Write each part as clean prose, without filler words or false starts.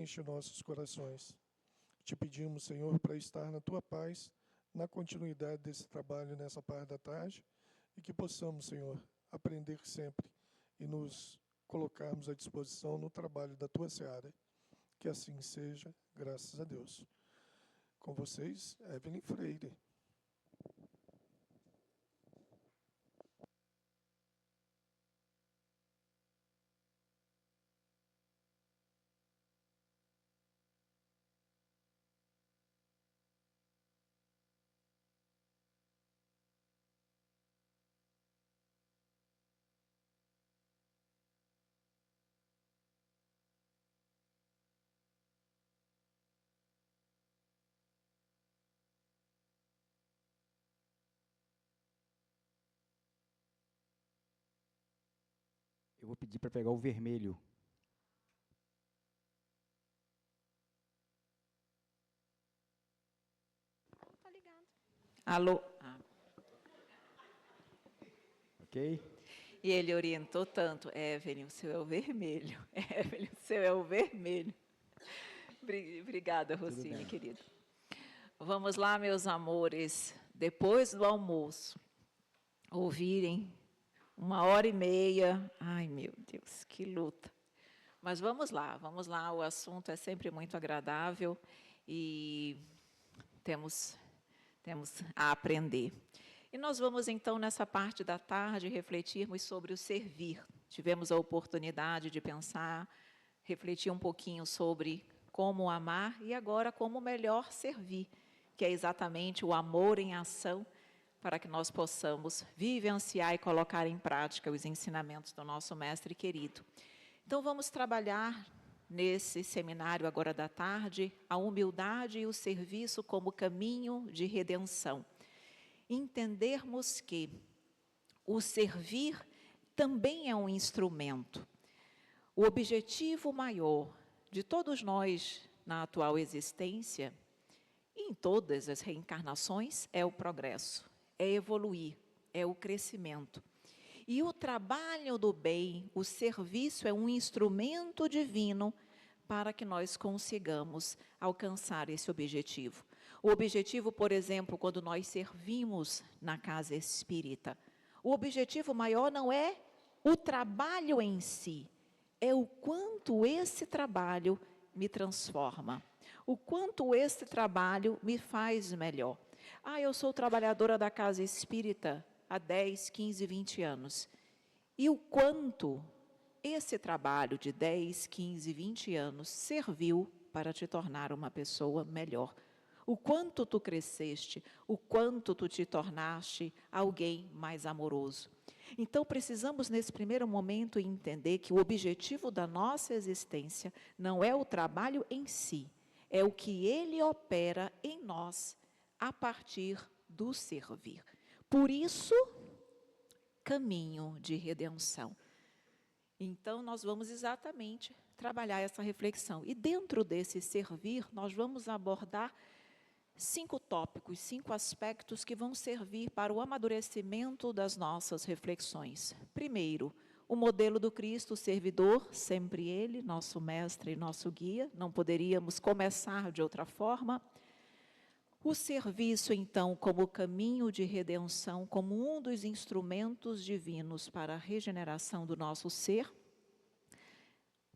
enche nossos corações. Te pedimos, Senhor, para estar na Tua paz, na continuidade desse trabalho nessa parte da tarde, e que possamos, Senhor, aprender sempre e nos colocarmos à disposição no trabalho da Tua seara. Que assim seja, graças a Deus. Com vocês, Evelyn Freire. Eu vou pedir para pegar o vermelho. Tá ligado. Alô? Ok? E ele orientou tanto. Evelyn, o seu é o vermelho. Evelyn, o seu é o vermelho. Obrigada, Rocine, querida. Vamos lá, meus amores. Depois do almoço, ouvirem 1h30. Ai, meu Deus, que luta. Mas vamos lá, o assunto é sempre muito agradável e temos a aprender. E nós vamos, então, nessa parte da tarde, refletirmos sobre o servir. Tivemos a oportunidade de pensar, refletir um pouquinho sobre como amar e agora como melhor servir, que é exatamente o amor em ação, para que nós possamos vivenciar e colocar em prática os ensinamentos do nosso mestre querido. Então, vamos trabalhar nesse seminário agora da tarde, a humildade e o serviço como caminho de redenção. Entendermos que o servir também é um instrumento. O objetivo maior de todos nós na atual existência, e em todas as reencarnações, é o progresso, é evoluir, é o crescimento. E o trabalho do bem, o serviço é um instrumento divino para que nós consigamos alcançar esse objetivo. O objetivo, por exemplo, quando nós servimos na casa espírita, o objetivo maior não é o trabalho em si, é o quanto esse trabalho me transforma, o quanto esse trabalho me faz melhor. Eu sou trabalhadora da casa espírita há 10, 15, 20 anos. E o quanto esse trabalho de 10, 15, 20 anos serviu para te tornar uma pessoa melhor. O quanto tu cresceste, o quanto tu te tornaste alguém mais amoroso. Então, precisamos, nesse primeiro momento, entender que o objetivo da nossa existência não é o trabalho em si, é o que ele opera em nós a partir do servir. Por isso, caminho de redenção. Então, nós vamos exatamente trabalhar essa reflexão. E dentro desse servir, nós vamos abordar 5 tópicos, 5 aspectos que vão servir para o amadurecimento das nossas reflexões. Primeiro, o modelo do Cristo servidor, sempre ele, nosso mestre e nosso guia, não poderíamos começar de outra forma. O serviço, então, como caminho de redenção, como um dos instrumentos divinos para a regeneração do nosso ser.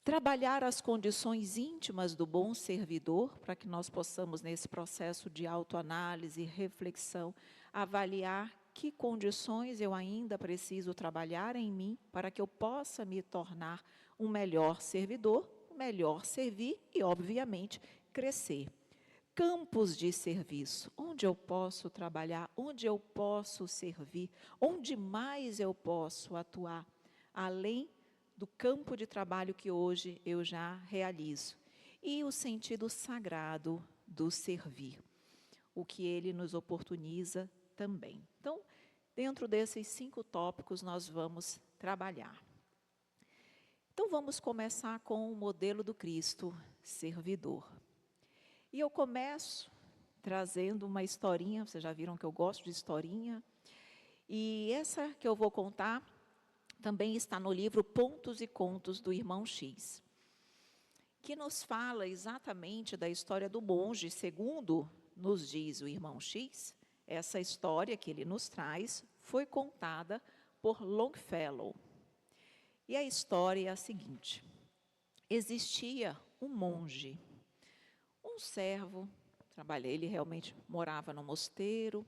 Trabalhar as condições íntimas do bom servidor, para que nós possamos, nesse processo de autoanálise e reflexão, avaliar que condições eu ainda preciso trabalhar em mim para que eu possa me tornar um melhor servidor, melhor servir e, obviamente, crescer. Campos de serviço, onde eu posso trabalhar, onde eu posso servir, onde mais eu posso atuar, além do campo de trabalho que hoje eu já realizo. E o sentido sagrado do servir, o que ele nos oportuniza também. Então, dentro desses 5 tópicos, nós vamos trabalhar. Então, vamos começar com o modelo do Cristo servidor. E eu começo trazendo uma historinha, vocês já viram que eu gosto de historinha, e essa que eu vou contar também está no livro Pontos e Contos do Irmão X. que nos fala exatamente da história do monge, segundo nos diz o irmão X. Essa história que ele nos traz foi contada por Longfellow. E a história é a seguinte: existia um monge, um servo, ele realmente morava no mosteiro,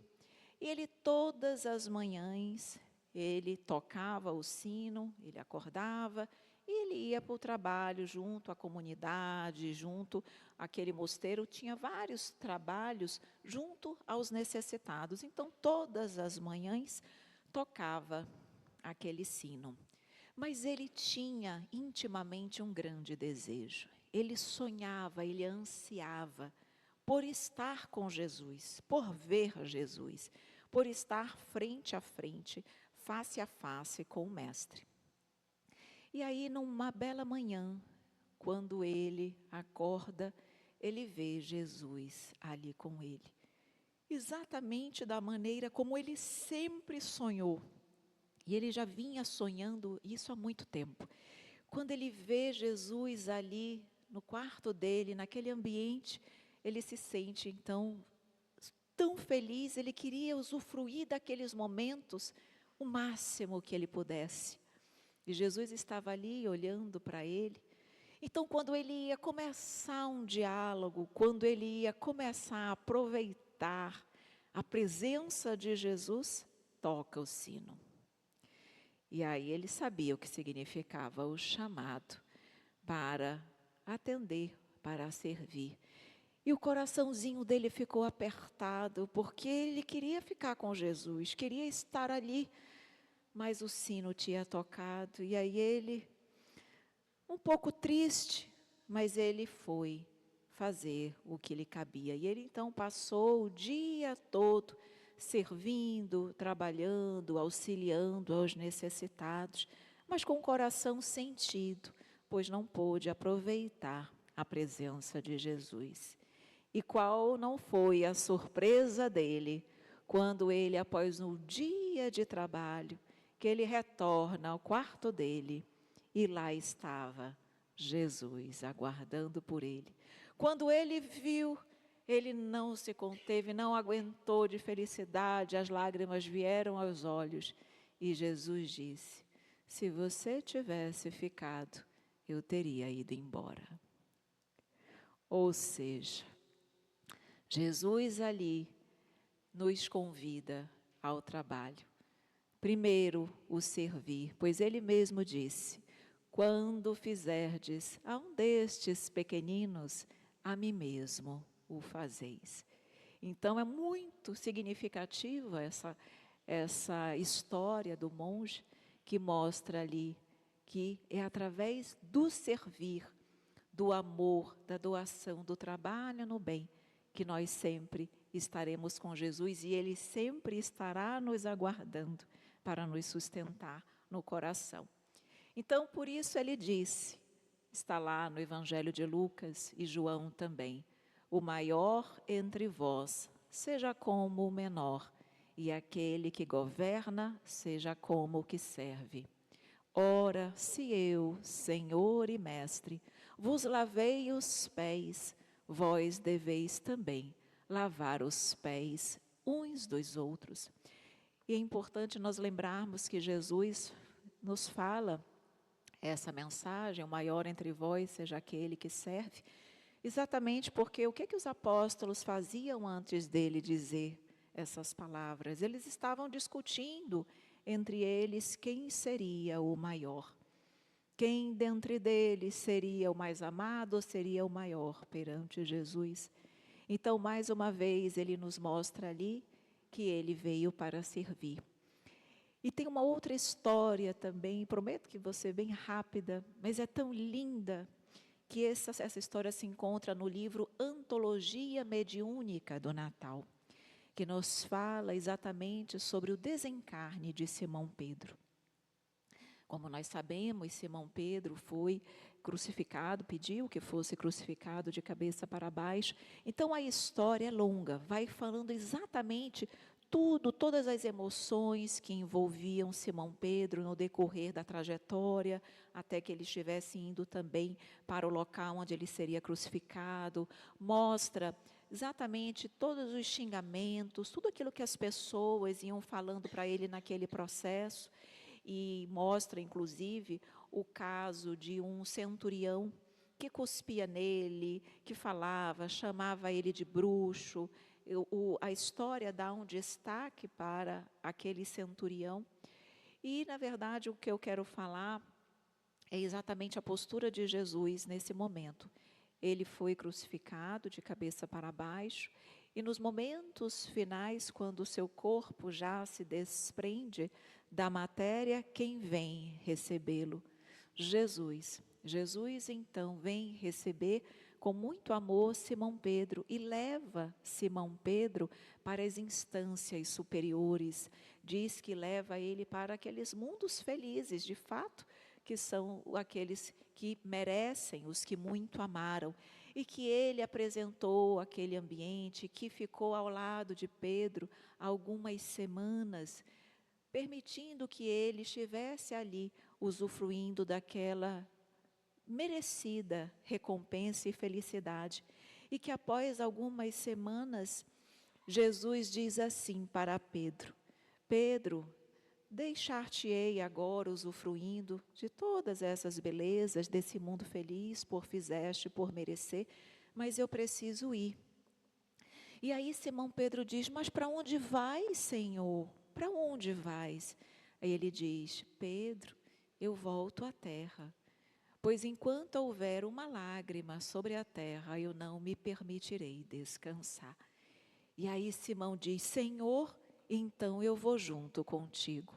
e ele todas as manhãs, ele tocava o sino, ele acordava, e ele ia para o trabalho junto à comunidade, junto àquele mosteiro, tinha vários trabalhos junto aos necessitados. Então, todas as manhãs, tocava aquele sino. Mas ele tinha intimamente um grande desejo. Ele sonhava, ele ansiava por estar com Jesus, por ver Jesus, por estar frente a frente, face a face com o Mestre. E aí, numa bela manhã, quando ele acorda, ele vê Jesus ali com ele. Exatamente da maneira como ele sempre sonhou. E ele já vinha sonhando isso há muito tempo. Quando ele vê Jesus ali no quarto dele, naquele ambiente, ele se sente então tão feliz, ele queria usufruir daqueles momentos o máximo que ele pudesse. E Jesus estava ali olhando para ele. Então, quando ele ia começar um diálogo, quando ele ia começar a aproveitar a presença de Jesus, toca o sino. E aí ele sabia o que significava o chamado para atender, para servir. E o coraçãozinho dele ficou apertado, porque ele queria ficar com Jesus, queria estar ali, mas o sino tinha tocado. E aí ele, um pouco triste, mas ele foi fazer o que lhe cabia. E ele então passou o dia todo servindo, trabalhando, auxiliando aos necessitados, mas com o coração sentido, pois não pôde aproveitar a presença de Jesus. E qual não foi a surpresa dele, quando ele, após um dia de trabalho, que ele retorna ao quarto dele, e lá estava Jesus aguardando por ele. Quando ele viu, ele não se conteve, não aguentou de felicidade, as lágrimas vieram aos olhos. E Jesus disse: se você tivesse ficado, eu teria ido embora. Ou seja, Jesus ali nos convida ao trabalho. Primeiro, o servir, pois ele mesmo disse: quando fizerdes a um destes pequeninos, a mim mesmo o fazeis. Então, é muito significativa essa história do monge, que mostra ali que é através do servir, do amor, da doação, do trabalho no bem, que nós sempre estaremos com Jesus, e Ele sempre estará nos aguardando para nos sustentar no coração. Então, por isso ele disse, está lá no Evangelho de Lucas e João também: o maior entre vós seja como o menor, e aquele que governa seja como o que serve. Ora, se eu, Senhor e Mestre, vos lavei os pés, vós deveis também lavar os pés uns dos outros. E é importante nós lembrarmos que Jesus nos fala essa mensagem: o maior entre vós seja aquele que serve, exatamente porque o que os apóstolos faziam antes dele dizer essas palavras? Eles estavam discutindo entre eles quem seria o maior. Quem dentre deles seria o mais amado ou seria o maior perante Jesus? Então, mais uma vez, ele nos mostra ali que ele veio para servir. E tem uma outra história também, prometo que vou ser bem rápida, mas é tão linda, que essa história se encontra no livro Antologia Mediúnica do Natal, que nos fala exatamente sobre o desencarne de Simão Pedro. Como nós sabemos, Simão Pedro foi crucificado, pediu que fosse crucificado de cabeça para baixo. Então a história é longa, vai falando exatamente todas as emoções que envolviam Simão Pedro no decorrer da trajetória, até que ele estivesse indo também para o local onde ele seria crucificado. Mostra exatamente todos os xingamentos, tudo aquilo que as pessoas iam falando para ele naquele processo. E mostra, inclusive, o caso de um centurião que cuspia nele, que falava, chamava ele de bruxo. A história dá um destaque para aquele centurião. E, na verdade, o que eu quero falar é exatamente a postura de Jesus nesse momento. Ele foi crucificado de cabeça para baixo, e nos momentos finais, quando o seu corpo já se desprende da matéria, quem vem recebê-lo? Jesus. Jesus, então, vem receber com muito amor Simão Pedro e leva Simão Pedro para as instâncias superiores. Diz que leva ele para aqueles mundos felizes, de fato, que são aqueles que merecem, os que muito amaram. E que ele apresentou aquele ambiente, que ficou ao lado de Pedro algumas semanas, permitindo que ele estivesse ali, usufruindo daquela merecida recompensa e felicidade. E que após algumas semanas, Jesus diz assim para Pedro: Pedro, deixar-te-ei agora usufruindo de todas essas belezas desse mundo feliz, por fizeste, por merecer, mas eu preciso ir. E aí Simão Pedro diz: mas para onde vais, Senhor? Para onde vais? Aí ele diz: Pedro, eu volto à terra. Pois enquanto houver uma lágrima sobre a terra, eu não me permitirei descansar. E aí Simão diz: Senhor, então eu vou junto contigo.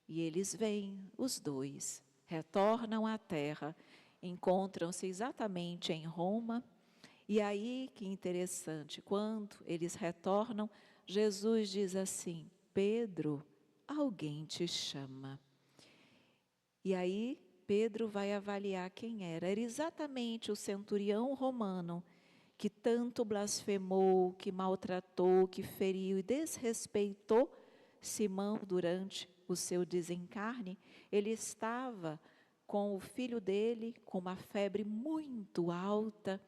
E eles vêm, os dois, retornam à terra, encontram-se exatamente em Roma. E aí, que interessante, quando eles retornam, Jesus diz assim: Pedro, alguém te chama. E aí Pedro vai avaliar quem era. Era exatamente o centurião romano que tanto blasfemou, que maltratou, que feriu e desrespeitou Simão durante o seu desencarne. Ele estava com o filho dele com uma febre muito alta,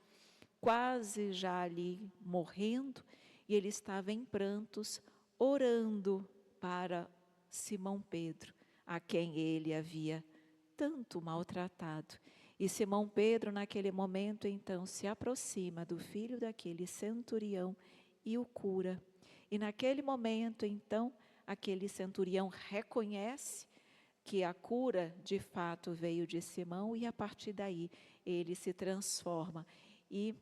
quase já ali morrendo, e ele estava em prantos, orando para Simão Pedro, a quem ele havia tanto maltratado. E Simão Pedro, naquele momento, então, se aproxima do filho daquele centurião e o cura. E naquele momento, então, aquele centurião reconhece que a cura, de fato, veio de Simão, e a partir daí ele se transforma. E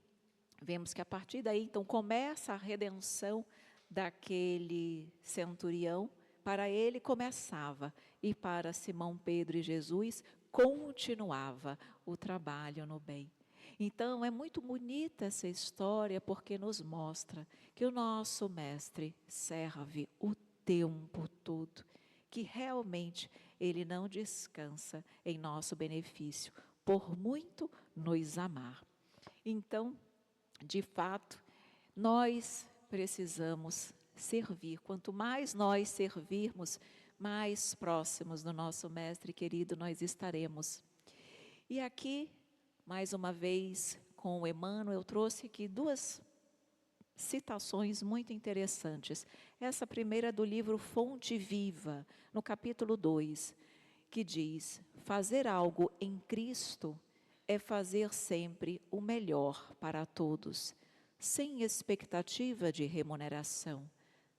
vemos que a partir daí, então, começa a redenção daquele centurião. Para ele começava, e para Simão Pedro e Jesus continuava o trabalho no bem. Então, é muito bonita essa história, porque nos mostra que o nosso Mestre serve o tempo todo, que realmente Ele não descansa em nosso benefício, por muito nos amar. Então, de fato, nós precisamos servir. Quanto mais nós servirmos, mais próximos do nosso Mestre querido nós estaremos. E aqui, mais uma vez, com o Emmanuel, eu trouxe aqui duas citações muito interessantes. Essa primeira é do livro Fonte Viva, no capítulo 2, que diz: fazer algo em Cristo é fazer sempre o melhor para todos, sem expectativa de remuneração,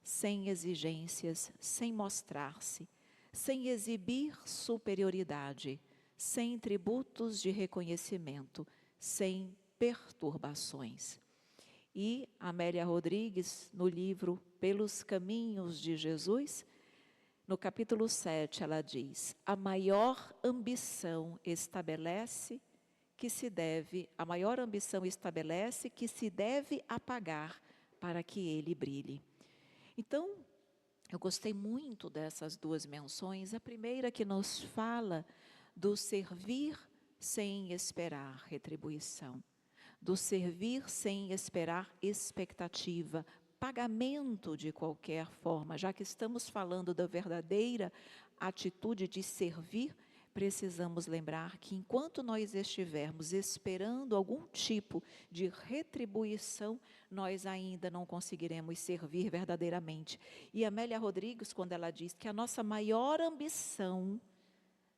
sem exigências, sem mostrar-se, sem exibir superioridade, sem tributos de reconhecimento, sem perturbações. E Amélia Rodrigues, no livro Pelos Caminhos de Jesus, no capítulo 7, ela diz: a maior ambição estabelece que se deve apagar para que ele brilhe. Então, eu gostei muito dessas duas menções. A primeira, que nos fala do servir sem esperar retribuição, do servir sem esperar expectativa, pagamento de qualquer forma, já que estamos falando da verdadeira atitude de servir, precisamos lembrar que enquanto nós estivermos esperando algum tipo de retribuição, nós ainda não conseguiremos servir verdadeiramente. E Amélia Rodrigues, quando ela diz que a nossa maior ambição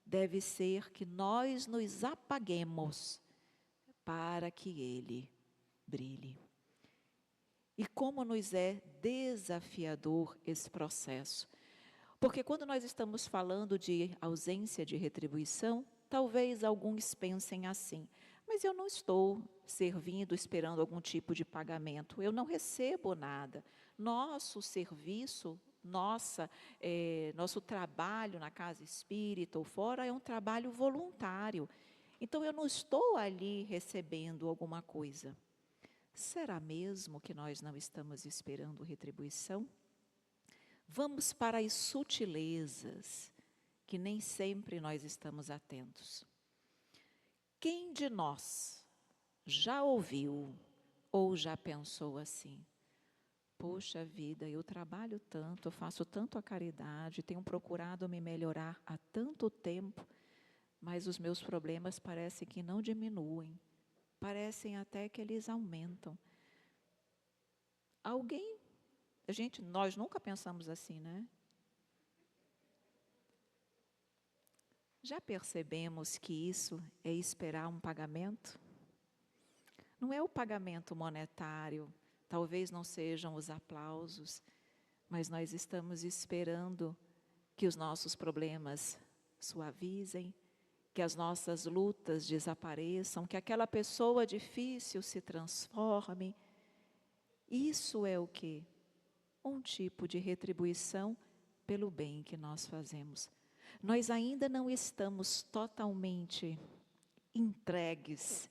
deve ser que nós nos apaguemos para que Ele brilhe. E como nos é desafiador esse processo. Porque quando nós estamos falando de ausência de retribuição, talvez alguns pensem assim, mas eu não estou servindo, esperando algum tipo de pagamento, eu não recebo nada. Nosso serviço, nosso trabalho na casa espírita ou fora é um trabalho voluntário. Então eu não estou ali recebendo alguma coisa. Será mesmo que nós não estamos esperando retribuição? Vamos para as sutilezas, que nem sempre nós estamos atentos. Quem de nós já ouviu ou já pensou assim? Poxa vida, eu trabalho tanto, eu faço tanto a caridade, tenho procurado me melhorar há tanto tempo, mas os meus problemas parecem que não diminuem, parecem até que eles aumentam. Nós nunca pensamos assim, né? Já percebemos que isso é esperar um pagamento? Não é o pagamento monetário, talvez não sejam os aplausos, mas nós estamos esperando que os nossos problemas suavizem, que as nossas lutas desapareçam, que aquela pessoa difícil se transforme. Isso é o quê? Um tipo de retribuição pelo bem que nós fazemos. Nós ainda não estamos totalmente entregues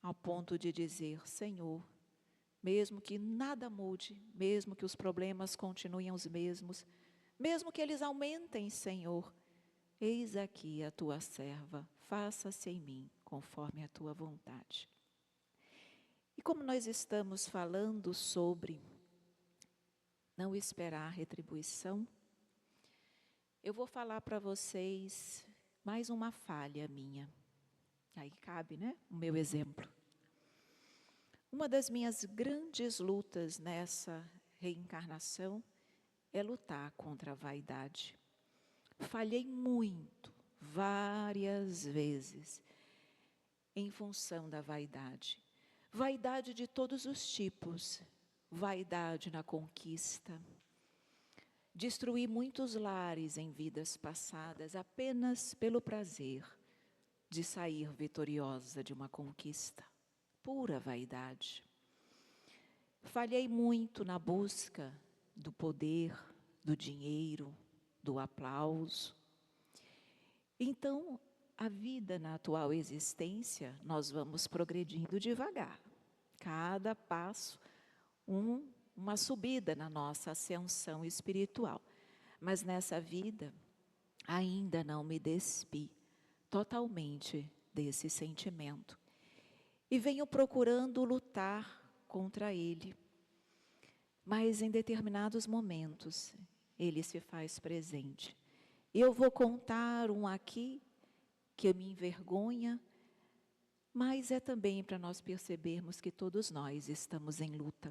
ao ponto de dizer, Senhor, mesmo que nada mude, mesmo que os problemas continuem os mesmos, mesmo que eles aumentem, Senhor, eis aqui a tua serva, faça-se em mim conforme a tua vontade. E como nós estamos falando sobre não esperar retribuição, eu vou falar para vocês mais uma falha minha. Aí cabe, né? O meu exemplo. Uma das minhas grandes lutas nessa reencarnação é lutar contra a vaidade. Falhei muito, várias vezes, em função da vaidade. Vaidade de todos os tipos. Vaidade na conquista. Destruí muitos lares em vidas passadas apenas pelo prazer de sair vitoriosa de uma conquista. Pura vaidade. Falhei muito na busca do poder, do dinheiro, do aplauso. Então, a vida na atual existência, nós vamos progredindo devagar. Cada passo, uma subida na nossa ascensão espiritual. Mas nessa vida, ainda não me despi totalmente desse sentimento. E venho procurando lutar contra ele. Mas em determinados momentos, ele se faz presente. Eu vou contar um aqui que me envergonha, mas é também para nós percebermos que todos nós estamos em luta.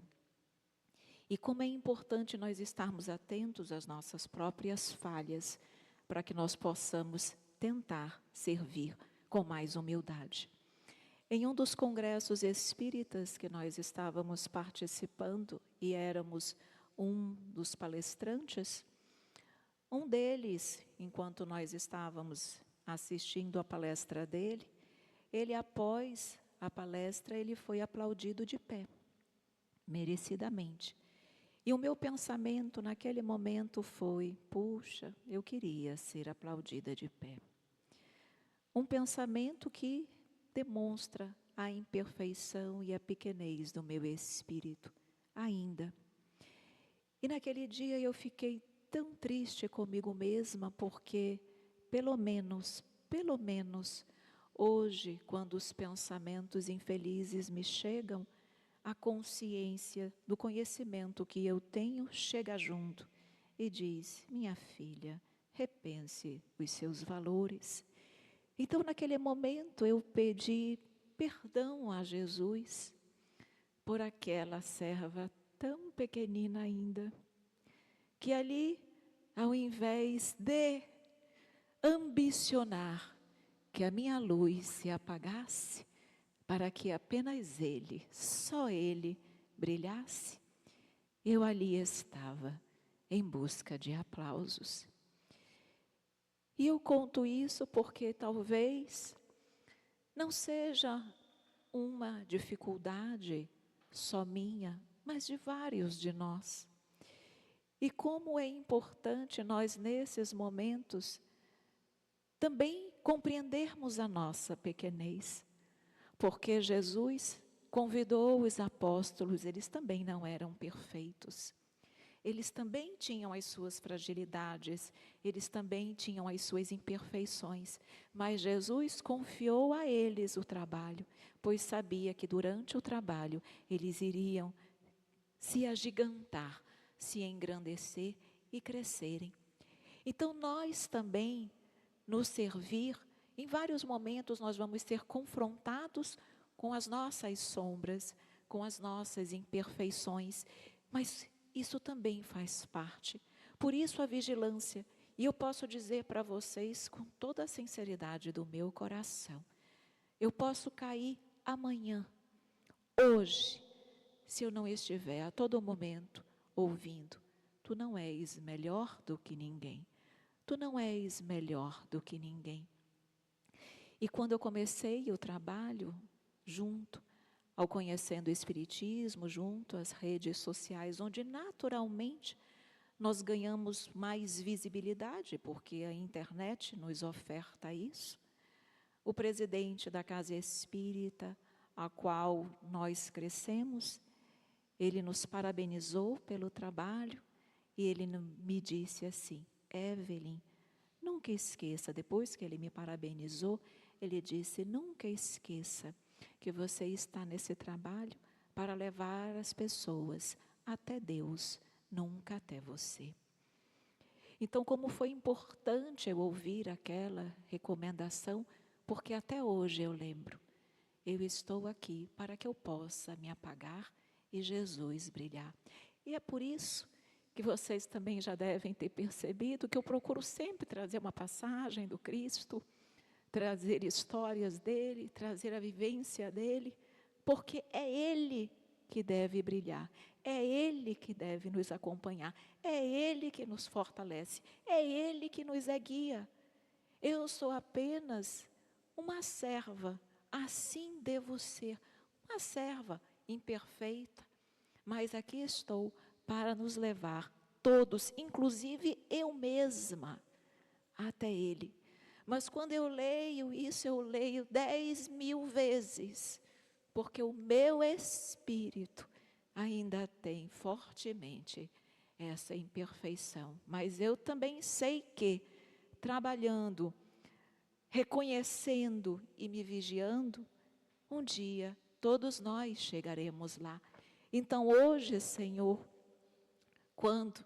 E como é importante nós estarmos atentos às nossas próprias falhas, para que nós possamos tentar servir com mais humildade. Em um dos congressos espíritas que nós estávamos participando, e éramos um dos palestrantes, um deles, enquanto nós estávamos assistindo a palestra dele, ele após a palestra, ele foi aplaudido de pé, merecidamente. E o meu pensamento naquele momento foi, puxa, eu queria ser aplaudida de pé. Um pensamento que demonstra a imperfeição e a pequenez do meu espírito, ainda. E naquele dia eu fiquei tão triste comigo mesma, porque, pelo menos, hoje, quando os pensamentos infelizes me chegam, a consciência do conhecimento que eu tenho chega junto e diz: minha filha, repense os seus valores. Então, naquele momento, eu pedi perdão a Jesus por aquela serva tão pequenina ainda, que ali, ao invés de ambicionar que a minha luz se apagasse, para que apenas Ele, só Ele, brilhasse, eu ali estava em busca de aplausos. E eu conto isso porque talvez não seja uma dificuldade só minha, mas de vários de nós. E como é importante nós, nesses momentos, também compreendermos a nossa pequenez. Porque Jesus convidou os apóstolos, eles também não eram perfeitos. Eles também tinham as suas fragilidades, eles também tinham as suas imperfeições. Mas Jesus confiou a eles o trabalho, pois sabia que durante o trabalho eles iriam se agigantar, se engrandecer e crescerem. Então nós também, no servir, em vários momentos nós vamos ser confrontados com as nossas sombras, com as nossas imperfeições, mas isso também faz parte. Por isso a vigilância. E eu posso dizer para vocês com toda a sinceridade do meu coração, eu posso cair amanhã, hoje, se eu não estiver a todo momento ouvindo: tu não és melhor do que ninguém, tu não és melhor do que ninguém. E quando eu comecei o trabalho, junto ao Conhecendo o Espiritismo, junto às redes sociais, onde naturalmente nós ganhamos mais visibilidade, porque a internet nos oferta isso. O presidente da Casa Espírita, a qual nós crescemos, ele nos parabenizou pelo trabalho e ele me disse assim: Evelyn, nunca esqueça, depois que ele me parabenizou, ele disse: nunca esqueça que você está nesse trabalho para levar as pessoas até Deus, nunca até você. Então, como foi importante eu ouvir aquela recomendação, porque até hoje eu lembro, eu estou aqui para que eu possa me apagar e Jesus brilhar. E é por isso que vocês também já devem ter percebido que eu procuro sempre trazer uma passagem do Cristo, trazer histórias dele, trazer a vivência dele, porque é ele que deve brilhar, é ele que deve nos acompanhar, é ele que nos fortalece, é ele que nos guia. Eu sou apenas uma serva, assim devo ser, uma serva imperfeita, mas aqui estou para nos levar todos, inclusive eu mesma, até ele. Mas quando eu leio isso, eu leio 10.000 vezes, porque o meu espírito ainda tem fortemente essa imperfeição. Mas eu também sei que, trabalhando, reconhecendo e me vigiando, um dia todos nós chegaremos lá. Então hoje, Senhor, quando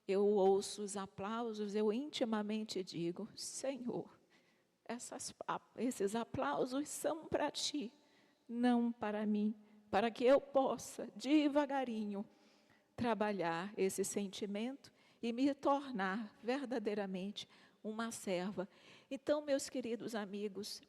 eu ouço os aplausos, eu intimamente digo: Senhor, esses aplausos são para Ti, não para mim, para que eu possa, devagarinho, trabalhar esse sentimento e me tornar verdadeiramente uma serva. Então, meus queridos amigos,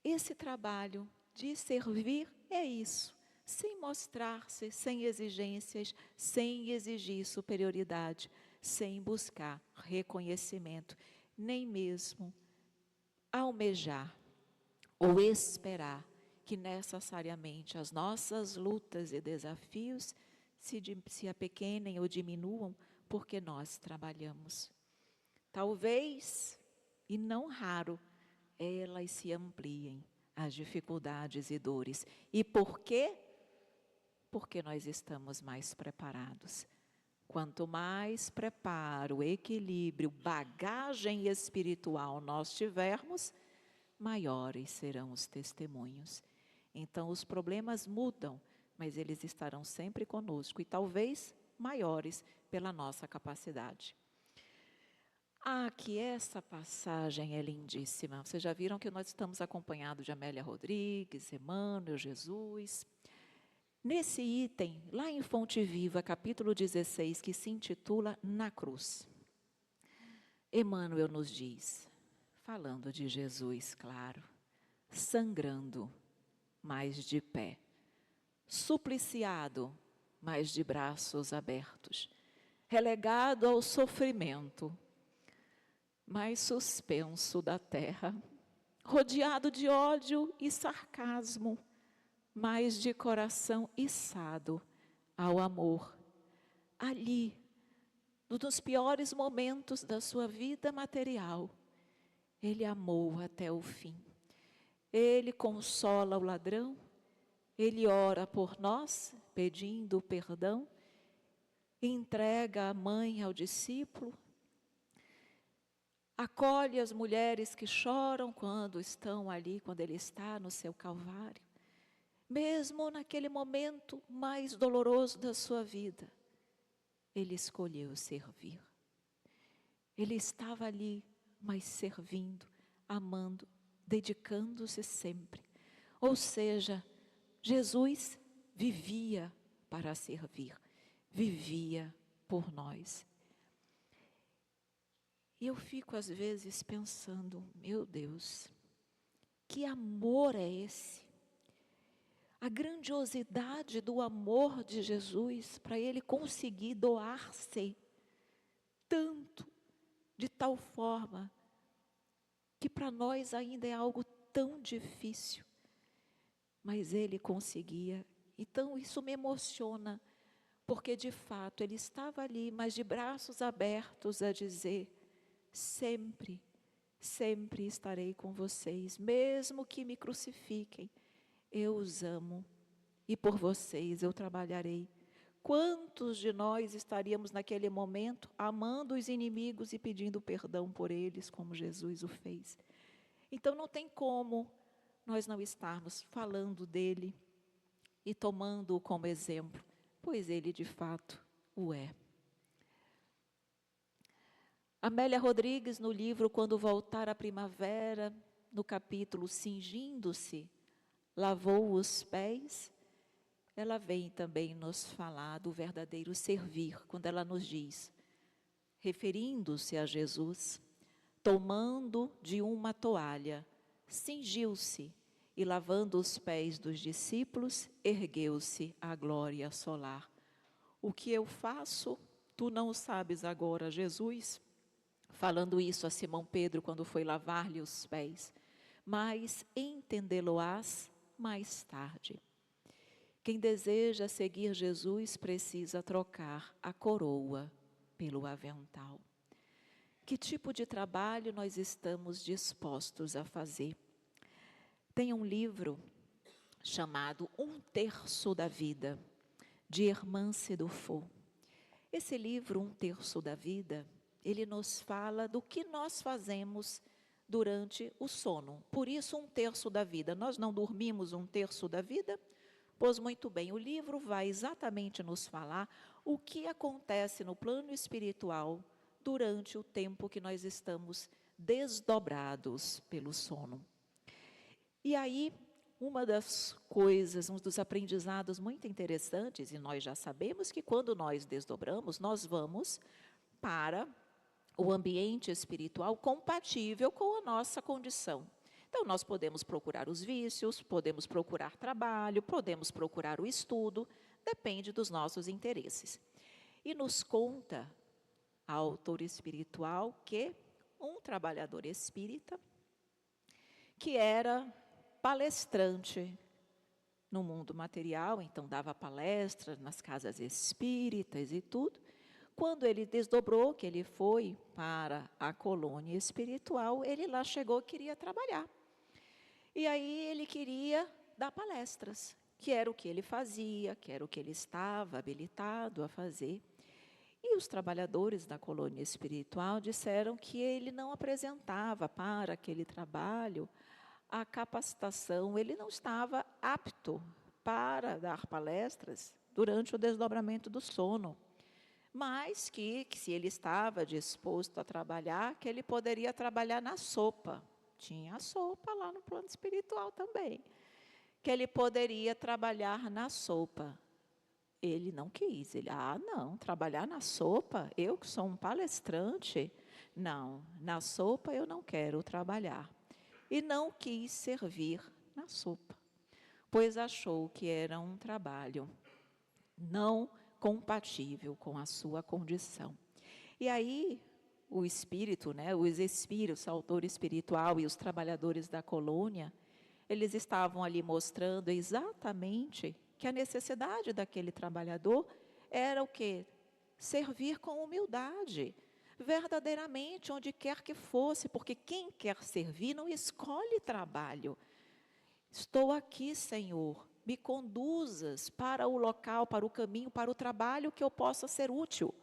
esse trabalho de servir é isso, sem mostrar-se, sem exigências, sem exigir superioridade, sem buscar reconhecimento, nem mesmo almejar ou esperar que necessariamente as nossas lutas e desafios se apequenem ou diminuam porque nós trabalhamos. Talvez, e não raro, elas se ampliem, as dificuldades e dores. E por quê? Porque nós estamos mais preparados. Quanto mais preparo, equilíbrio, bagagem espiritual nós tivermos, maiores serão os testemunhos. Então, os problemas mudam, mas eles estarão sempre conosco, e talvez maiores pela nossa capacidade. Que essa passagem é lindíssima. Vocês já viram que nós estamos acompanhados de Amélia Rodrigues, Emmanuel, Jesus. Nesse item, lá em Fonte Viva, capítulo 16, que se intitula Na Cruz, Emmanuel nos diz, falando de Jesus, claro, sangrando, mas de pé, supliciado, mas de braços abertos, relegado ao sofrimento, mas suspenso da terra, rodeado de ódio e sarcasmo, mas de coração içado ao amor. Ali, nos piores momentos da sua vida material, ele amou até o fim. Ele consola o ladrão, ele ora por nós, pedindo perdão, entrega a mãe ao discípulo, acolhe as mulheres que choram quando estão ali, quando ele está no seu Calvário. Mesmo naquele momento mais doloroso da sua vida, ele escolheu servir. Ele estava ali, mas servindo, amando, dedicando-se sempre. Ou seja, Jesus vivia para servir, vivia por nós. E eu fico às vezes pensando, meu Deus, que amor é esse? A grandiosidade do amor de Jesus para ele conseguir doar-se tanto, de tal forma, que para nós ainda é algo tão difícil. Mas ele conseguia. Então isso me emociona, porque de fato ele estava ali, mas de braços abertos a dizer, sempre, sempre estarei com vocês, mesmo que me crucifiquem, eu os amo e por vocês eu trabalharei. Quantos de nós estaríamos naquele momento amando os inimigos e pedindo perdão por eles, como Jesus o fez? Então não tem como nós não estarmos falando dele e tomando-o como exemplo, pois ele de fato o é. Amélia Rodrigues, no livro Quando Voltar a Primavera, no capítulo Cingindo-se, lavou os pés, ela vem também nos falar do verdadeiro servir, quando ela nos diz, referindo-se a Jesus, tomando de uma toalha, cingiu-se e lavando os pés dos discípulos, ergueu-se à glória solar. O que eu faço, tu não sabes agora, Jesus, falando isso a Simão Pedro quando foi lavar-lhe os pés, mas entendê-lo-ás mais tarde. Quem deseja seguir Jesus precisa trocar a coroa pelo avental. Que tipo de trabalho nós estamos dispostos a fazer? Tem um livro chamado Um Terço da Vida, de Hermance Dufour. Esse livro, Um Terço da Vida, ele nos fala do que nós fazemos durante o sono. Por isso, um terço da vida. Nós não dormimos um terço da vida? Pois muito bem, o livro vai exatamente nos falar o que acontece no plano espiritual durante o tempo que nós estamos desdobrados pelo sono. E aí, uma das coisas, um dos aprendizados muito interessantes, e nós já sabemos que quando nós desdobramos, nós vamos para o ambiente espiritual compatível com a nossa condição. Então, nós podemos procurar os vícios, podemos procurar trabalho, podemos procurar o estudo, depende dos nossos interesses. E nos conta a autora espiritual que um trabalhador espírita, que era palestrante no mundo material, então dava palestras nas casas espíritas e tudo, quando ele desdobrou, que ele foi para a colônia espiritual, ele lá chegou e queria trabalhar. E aí ele queria dar palestras, que era o que ele fazia, que era o que ele estava habilitado a fazer. E os trabalhadores da colônia espiritual disseram que ele não apresentava para aquele trabalho a capacitação, ele não estava apto para dar palestras durante o desdobramento do sono, mas que se ele estava disposto a trabalhar, que ele poderia trabalhar na sopa. Tinha a sopa lá no plano espiritual também. Que ele poderia trabalhar na sopa. Ele não quis. Ele, não, trabalhar na sopa? Eu que sou um palestrante? Não, na sopa eu não quero trabalhar. E não quis servir na sopa, pois achou que era um trabalho não compatível com a sua condição. E aí, o espírito, os espíritos, o autor espiritual e os trabalhadores da colônia, eles estavam ali mostrando exatamente que a necessidade daquele trabalhador era o quê? Servir com humildade, verdadeiramente, onde quer que fosse, porque quem quer servir não escolhe trabalho. Estou aqui, Senhor, me conduzas para o local, para o caminho, para o trabalho que eu possa ser útil.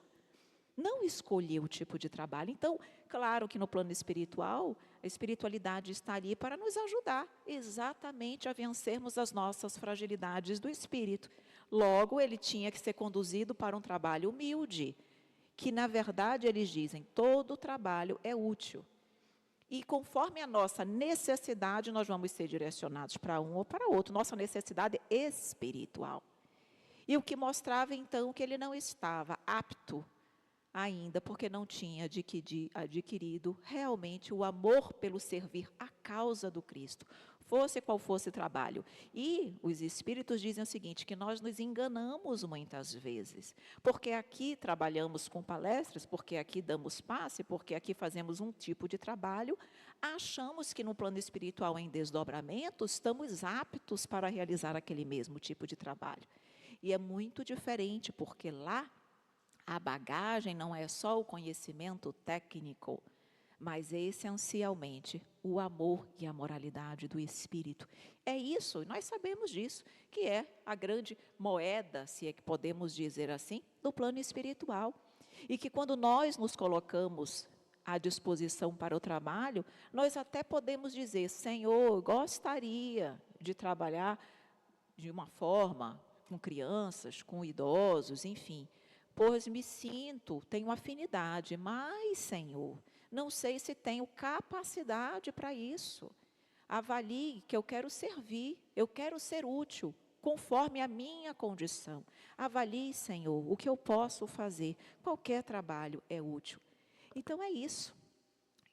Não escolher o tipo de trabalho. Então, claro que no plano espiritual, a espiritualidade está ali para nos ajudar exatamente a vencermos as nossas fragilidades do espírito. Logo, ele tinha que ser conduzido para um trabalho humilde, que na verdade eles dizem, todo trabalho é útil. E conforme a nossa necessidade, nós vamos ser direcionados para um ou para outro, nossa necessidade espiritual. E o que mostrava então que ele não estava apto ainda, porque não tinha adquirido realmente o amor pelo servir à causa do Cristo, fosse qual fosse o trabalho. E os espíritos dizem o seguinte, que nós nos enganamos muitas vezes, porque aqui trabalhamos com palestras, porque aqui damos passe, porque aqui fazemos um tipo de trabalho, achamos que no plano espiritual em desdobramento, estamos aptos para realizar aquele mesmo tipo de trabalho. E é muito diferente, porque lá, a bagagem não é só o conhecimento técnico, mas essencialmente o amor e a moralidade do espírito. É isso, nós sabemos disso, que é a grande moeda, se é que podemos dizer assim, do plano espiritual. E que quando nós nos colocamos à disposição para o trabalho, nós até podemos dizer, Senhor, gostaria de trabalhar de uma forma com crianças, com idosos, enfim, pois me sinto, tenho afinidade, mas, Senhor, não sei se tenho capacidade para isso. Avalie que eu quero servir, eu quero ser útil, conforme a minha condição. Avalie, Senhor, o que eu posso fazer. Qualquer trabalho é útil. Então é isso,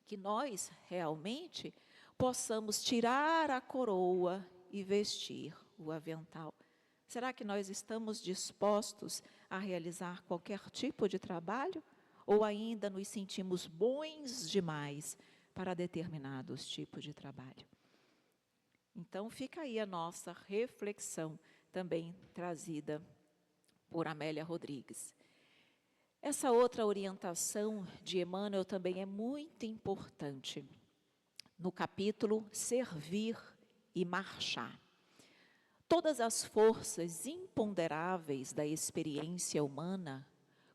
que nós realmente possamos tirar a coroa e vestir o avental. Será que nós estamos dispostos a realizar qualquer tipo de trabalho? Ou ainda nos sentimos bons demais para determinados tipos de trabalho? Então, fica aí a nossa reflexão, também trazida por Amélia Rodrigues. Essa outra orientação de Emmanuel também é muito importante, no capítulo Servir e Marchar. Todas as forças imponderáveis da experiência humana,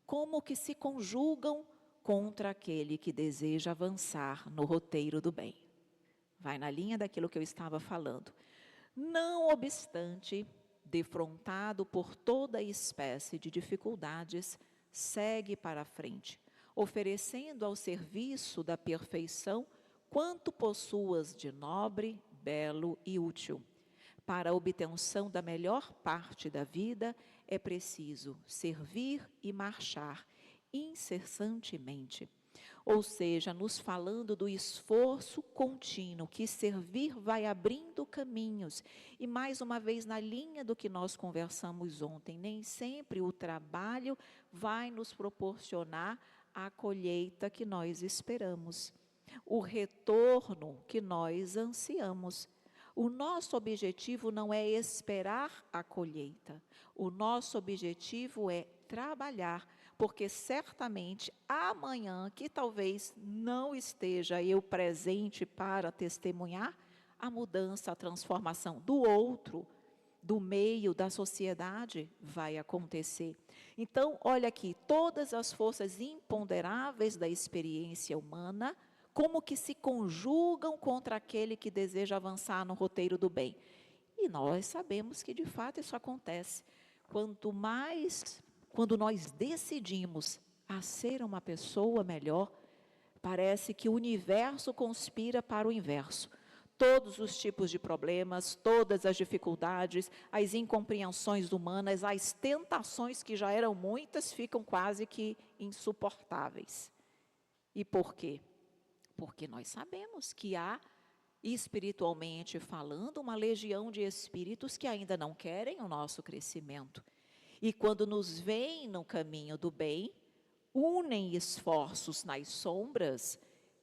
como que se conjugam contra aquele que deseja avançar no roteiro do bem. Vai na linha daquilo que eu estava falando. Não obstante, defrontado por toda espécie de dificuldades, segue para a frente, oferecendo ao serviço da perfeição quanto possuas de nobre, belo e útil. Para a obtenção da melhor parte da vida, é preciso servir e marchar incessantemente. Ou seja, nos falando do esforço contínuo, que servir vai abrindo caminhos. E mais uma vez, na linha do que nós conversamos ontem, nem sempre o trabalho vai nos proporcionar a colheita que nós esperamos, o retorno que nós ansiamos. O nosso objetivo não é esperar a colheita, o nosso objetivo é trabalhar, porque certamente amanhã, que talvez não esteja eu presente para testemunhar, a mudança, a transformação do outro, do meio, da sociedade, vai acontecer. Então, olha aqui, todas as forças imponderáveis da experiência humana, como que se conjugam contra aquele que deseja avançar no roteiro do bem. E nós sabemos que de fato isso acontece. Quando nós decidimos a ser uma pessoa melhor, parece que o universo conspira para o inverso. Todos os tipos de problemas, todas as dificuldades, as incompreensões humanas, as tentações que já eram muitas, ficam quase que insuportáveis. E por quê? Porque nós sabemos que há, espiritualmente falando, uma legião de espíritos que ainda não querem o nosso crescimento. E quando nos veem no caminho do bem, unem esforços nas sombras,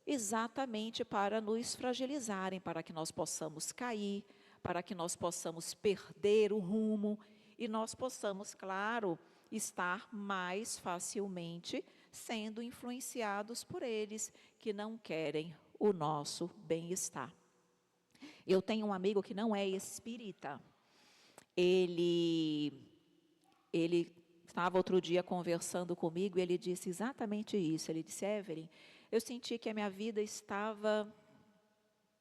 exatamente para nos fragilizarem, para que nós possamos cair, para que nós possamos perder o rumo e nós possamos, claro, estar mais facilmente sendo influenciados por eles que não querem o nosso bem-estar. Eu tenho um amigo que não é espírita. Ele estava outro dia conversando comigo e ele disse exatamente isso. Ele disse: Evelyn, eu senti que a minha vida estava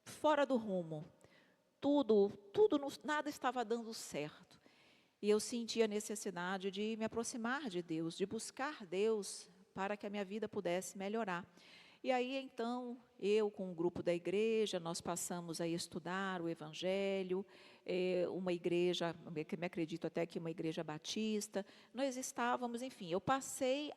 fora do rumo. Nada estava dando certo. E eu senti a necessidade de me aproximar de Deus, de buscar Deus para que a minha vida pudesse melhorar. E aí, então, eu com o grupo da igreja, nós passamos a estudar o Evangelho, uma igreja, me acredito até que uma igreja batista, nós estávamos, enfim, eu passei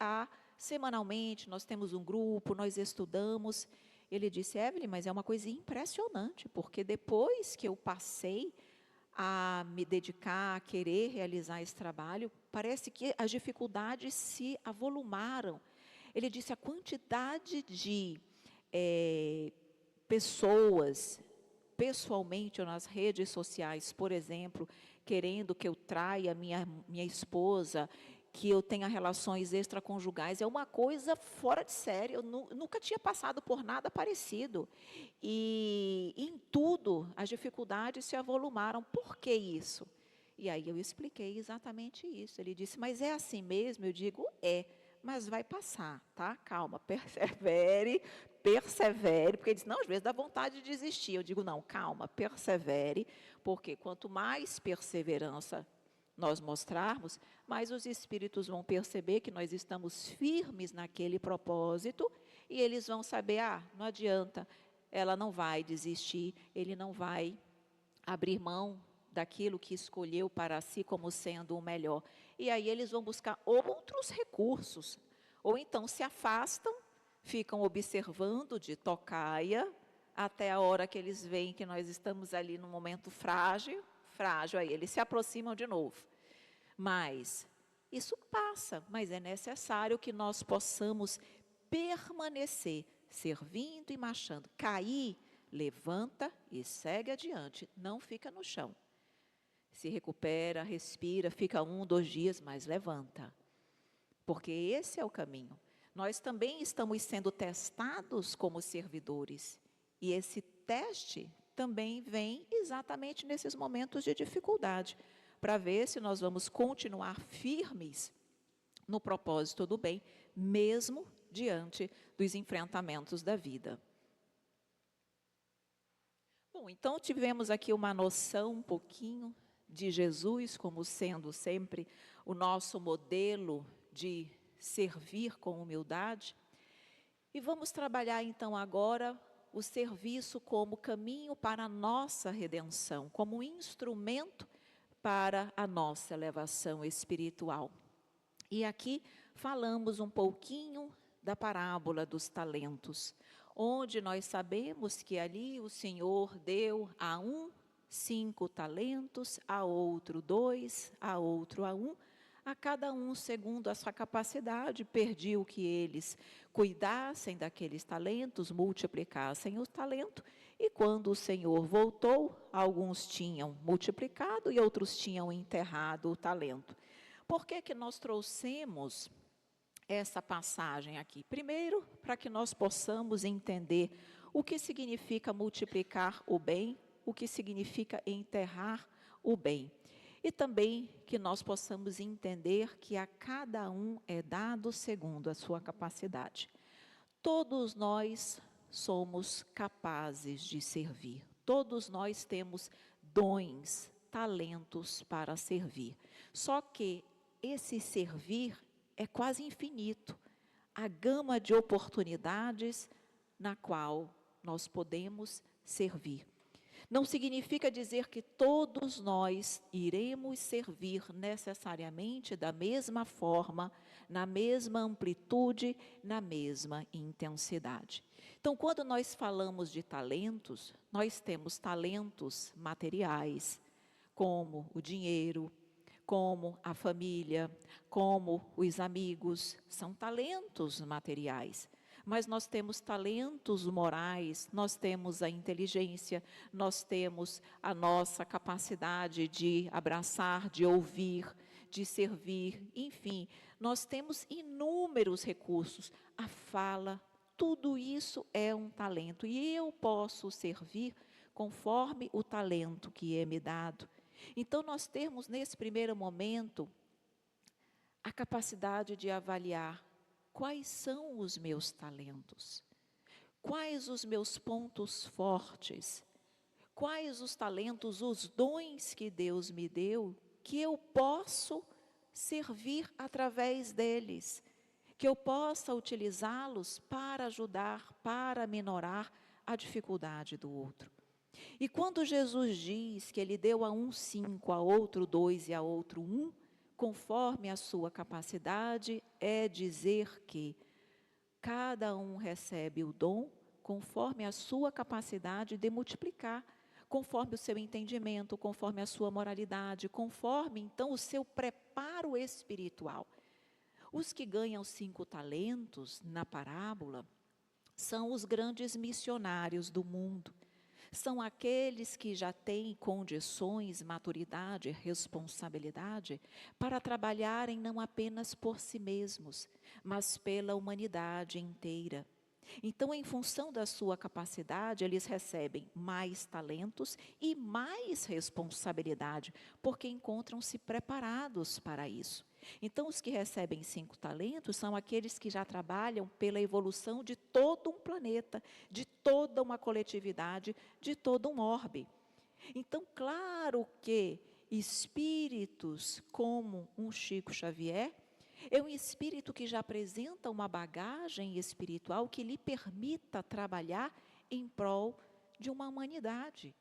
semanalmente, nós temos um grupo, nós estudamos. Ele disse: Evelyn, mas é uma coisa impressionante, porque depois que eu passei a me dedicar, a querer realizar esse trabalho, parece que as dificuldades se avolumaram. Ele disse: a quantidade de pessoas, pessoalmente ou nas redes sociais, por exemplo, querendo que eu traia minha esposa, que eu tenha relações extraconjugais, é uma coisa fora de série. Eu nunca tinha passado por nada parecido. E em tudo, as dificuldades se avolumaram. Por que isso? E aí eu expliquei exatamente isso. Ele disse: mas é assim mesmo? Eu digo: é, mas vai passar, tá? Calma, persevere, porque ele disse: não, às vezes dá vontade de desistir. Eu digo: não, calma, persevere, porque quanto mais perseverança nós mostrarmos, mais os espíritos vão perceber que nós estamos firmes naquele propósito e eles vão saber: não adianta, ela não vai desistir, ele não vai abrir mão daquilo que escolheu para si como sendo o melhor. E aí eles vão buscar outros recursos, ou então se afastam, ficam observando de tocaia, até a hora que eles veem que nós estamos ali num momento frágil, aí eles se aproximam de novo. Mas isso passa, mas é necessário que nós possamos permanecer, servindo e marchando. Cair, levanta e segue adiante, não fica no chão. Se recupera, respira, fica 1, 2 dias, mas levanta. Porque esse é o caminho. Nós também estamos sendo testados como servidores. E esse teste também vem exatamente nesses momentos de dificuldade, para ver se nós vamos continuar firmes no propósito do bem, mesmo diante dos enfrentamentos da vida. Bom, então tivemos aqui uma noção um pouquinho de Jesus como sendo sempre o nosso modelo de servir com humildade. E vamos trabalhar então agora o serviço como caminho para a nossa redenção, como instrumento para a nossa elevação espiritual. E aqui falamos um pouquinho da parábola dos talentos, onde nós sabemos que ali o Senhor deu a um 5 talentos, a outro 2, a outro 1, a cada um segundo a sua capacidade. Pediu que eles cuidassem daqueles talentos, multiplicassem o talento, e quando o Senhor voltou, alguns tinham multiplicado e outros tinham enterrado o talento. Por que que nós trouxemos essa passagem aqui? Primeiro, para que nós possamos entender o que significa multiplicar o bem, o que significa enterrar o bem. E também que nós possamos entender que a cada um é dado segundo a sua capacidade. Todos nós somos capazes de servir. Todos nós temos dons, talentos para servir. Só que esse servir é quase infinito. A gama de oportunidades na qual nós podemos servir. Não significa dizer que todos nós iremos servir necessariamente da mesma forma, na mesma amplitude, na mesma intensidade. Então, quando nós falamos de talentos, nós temos talentos materiais, como o dinheiro, como a família, como os amigos, são talentos materiais. Mas nós temos talentos morais, nós temos a inteligência, nós temos a nossa capacidade de abraçar, de ouvir, de servir, enfim, nós temos inúmeros recursos. A fala, tudo isso é um talento e eu posso servir conforme o talento que é me dado. Então, nós temos nesse primeiro momento a capacidade de avaliar quais são os meus talentos, quais os meus pontos fortes, quais os talentos, os dons que Deus me deu, que eu posso servir através deles, que eu possa utilizá-los para ajudar, para minorar a dificuldade do outro. E quando Jesus diz que Ele deu a um 5, a outro 2 e a outro 1, conforme a sua capacidade, é dizer que cada um recebe o dom conforme a sua capacidade de multiplicar, conforme o seu entendimento, conforme a sua moralidade, conforme, então, o seu preparo espiritual. Os que ganham 5 talentos, na parábola, são os grandes missionários do mundo. São aqueles que já têm condições, maturidade, responsabilidade para trabalharem não apenas por si mesmos, mas pela humanidade inteira. Então, em função da sua capacidade, eles recebem mais talentos e mais responsabilidade, porque encontram-se preparados para isso. Então, os que recebem 5 talentos são aqueles que já trabalham pela evolução de todo um planeta, de toda uma coletividade, de todo um orbe. Então, claro que espíritos como um Chico Xavier, é um espírito que já apresenta uma bagagem espiritual que lhe permita trabalhar em prol de uma humanidade.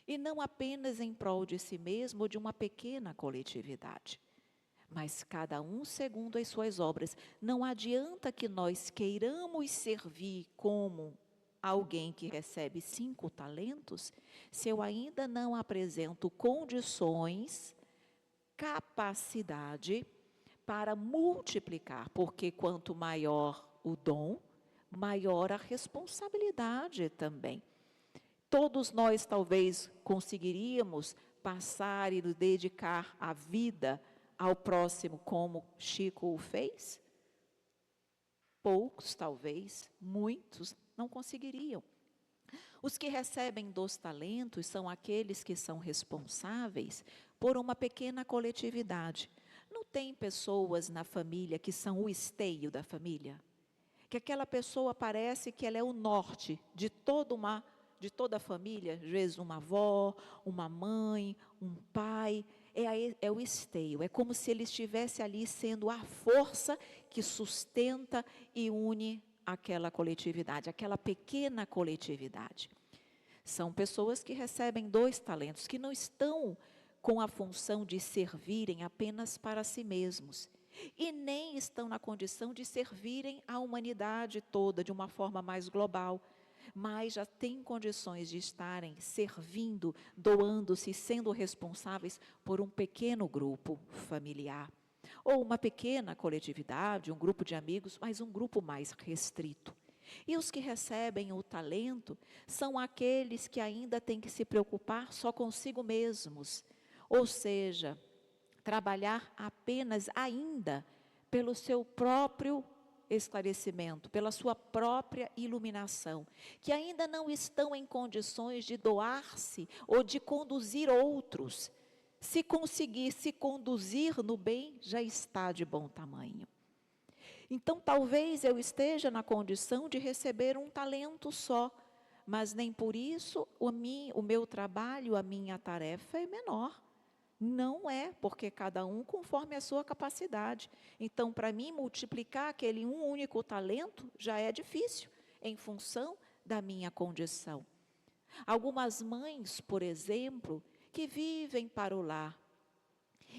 E não apenas em prol de si mesmo ou de uma pequena coletividade. Mas cada um segundo as suas obras. Não adianta que nós queiramos servir como alguém que recebe 5 talentos, se eu ainda não apresento condições, capacidade para multiplicar, porque quanto maior o dom, maior a responsabilidade também. Todos nós talvez conseguiríamos passar e nos dedicar a vida ao próximo como Chico o fez? Poucos, talvez, muitos não conseguiriam. Os que recebem 2 talentos são aqueles que são responsáveis por uma pequena coletividade. Não tem pessoas na família que são o esteio da família? Que aquela pessoa parece que ela é o norte de toda a família, às vezes uma avó, uma mãe, um pai, é o esteio, é como se ele estivesse ali sendo a força que sustenta e une aquela coletividade, aquela pequena coletividade. São pessoas que recebem 2 talentos, que não estão com a função de servirem apenas para si mesmos, e nem estão na condição de servirem a humanidade toda de uma forma mais global, mas já têm condições de estarem servindo, doando-se, sendo responsáveis por um pequeno grupo familiar, ou uma pequena coletividade, um grupo de amigos, mas um grupo mais restrito. E os que recebem o talento são aqueles que ainda têm que se preocupar só consigo mesmos, ou seja, trabalhar apenas ainda pelo seu próprio esclarecimento, pela sua própria iluminação, que ainda não estão em condições de doar-se ou de conduzir outros. Se conseguir se conduzir no bem, já está de bom tamanho. Então, talvez eu esteja na condição de receber um talento só, mas nem por isso o meu trabalho, a minha tarefa é menor. Não é, porque cada um conforme a sua capacidade. Então, para mim, multiplicar aquele um único talento já é difícil, em função da minha condição. Algumas mães, por exemplo, que vivem para o lar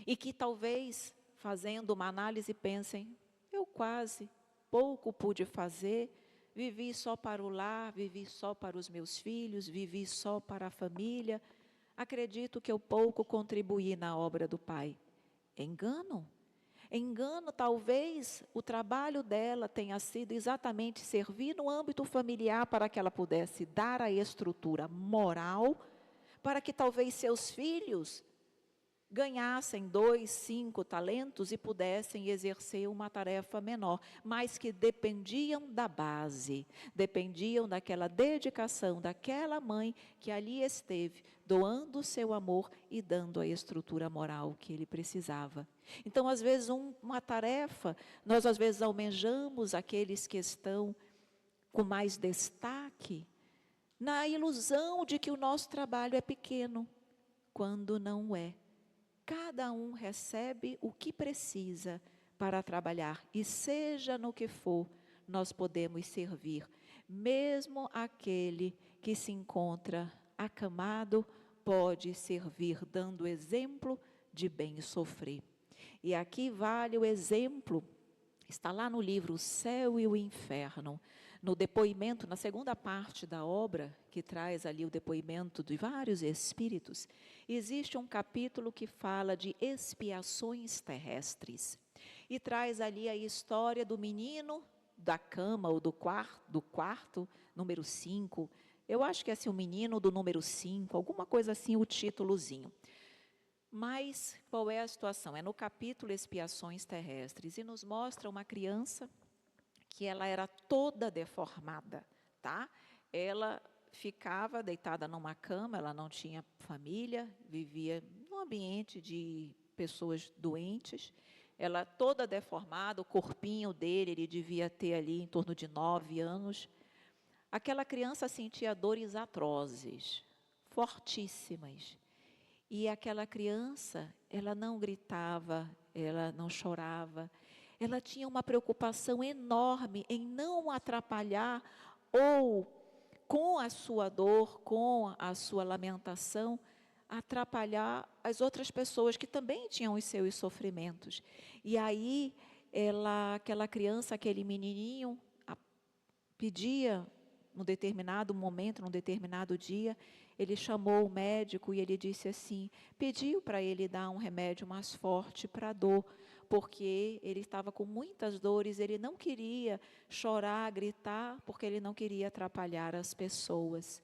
e que talvez, fazendo uma análise, pensem, eu quase pouco pude fazer, vivi só para o lar, vivi só para os meus filhos, vivi só para a família, acredito que eu pouco contribuí na obra do Pai. Engano. Engano, talvez o trabalho dela tenha sido exatamente servir no âmbito familiar para que ela pudesse dar a estrutura moral, para que talvez seus filhos ganhassem 2, 5 talentos e pudessem exercer uma tarefa menor, mas que dependiam da base, dependiam daquela dedicação daquela mãe que ali esteve, doando o seu amor e dando a estrutura moral que ele precisava. Então, às vezes, uma tarefa, nós às vezes almejamos aqueles que estão com mais destaque, na ilusão de que o nosso trabalho é pequeno, quando não é. Cada um recebe o que precisa para trabalhar, e seja no que for, nós podemos servir. Mesmo aquele que se encontra acamado, pode servir, dando exemplo de bem sofrer. E aqui vale o exemplo, está lá no livro O Céu e o Inferno, no depoimento, na segunda parte da obra, que traz ali o depoimento de vários espíritos, existe um capítulo que fala de expiações terrestres. E traz ali a história do menino da cama, ou do quarto número 5. Eu acho que é assim, o menino do número 5, alguma coisa assim, o títulozinho. Mas qual é a situação? É no capítulo Expiações Terrestres, e nos mostra uma criança que ela era toda deformada, tá? Ela ficava deitada numa cama, ela não tinha família, vivia num ambiente de pessoas doentes, ela toda deformada, o corpinho dele, ele devia ter ali em torno de 9 anos. Aquela criança sentia dores atrozes, fortíssimas. E aquela criança, ela não gritava, ela não chorava, ela tinha uma preocupação enorme em não atrapalhar ou, com a sua dor, com a sua lamentação, atrapalhar as outras pessoas que também tinham os seus sofrimentos. E aí, aquela criança, aquele menininho, pedia, num determinado momento, num determinado dia, ele chamou o médico e ele disse assim, pediu para ele dar um remédio mais forte para a dor, porque ele estava com muitas dores, ele não queria chorar, gritar, porque ele não queria atrapalhar as pessoas.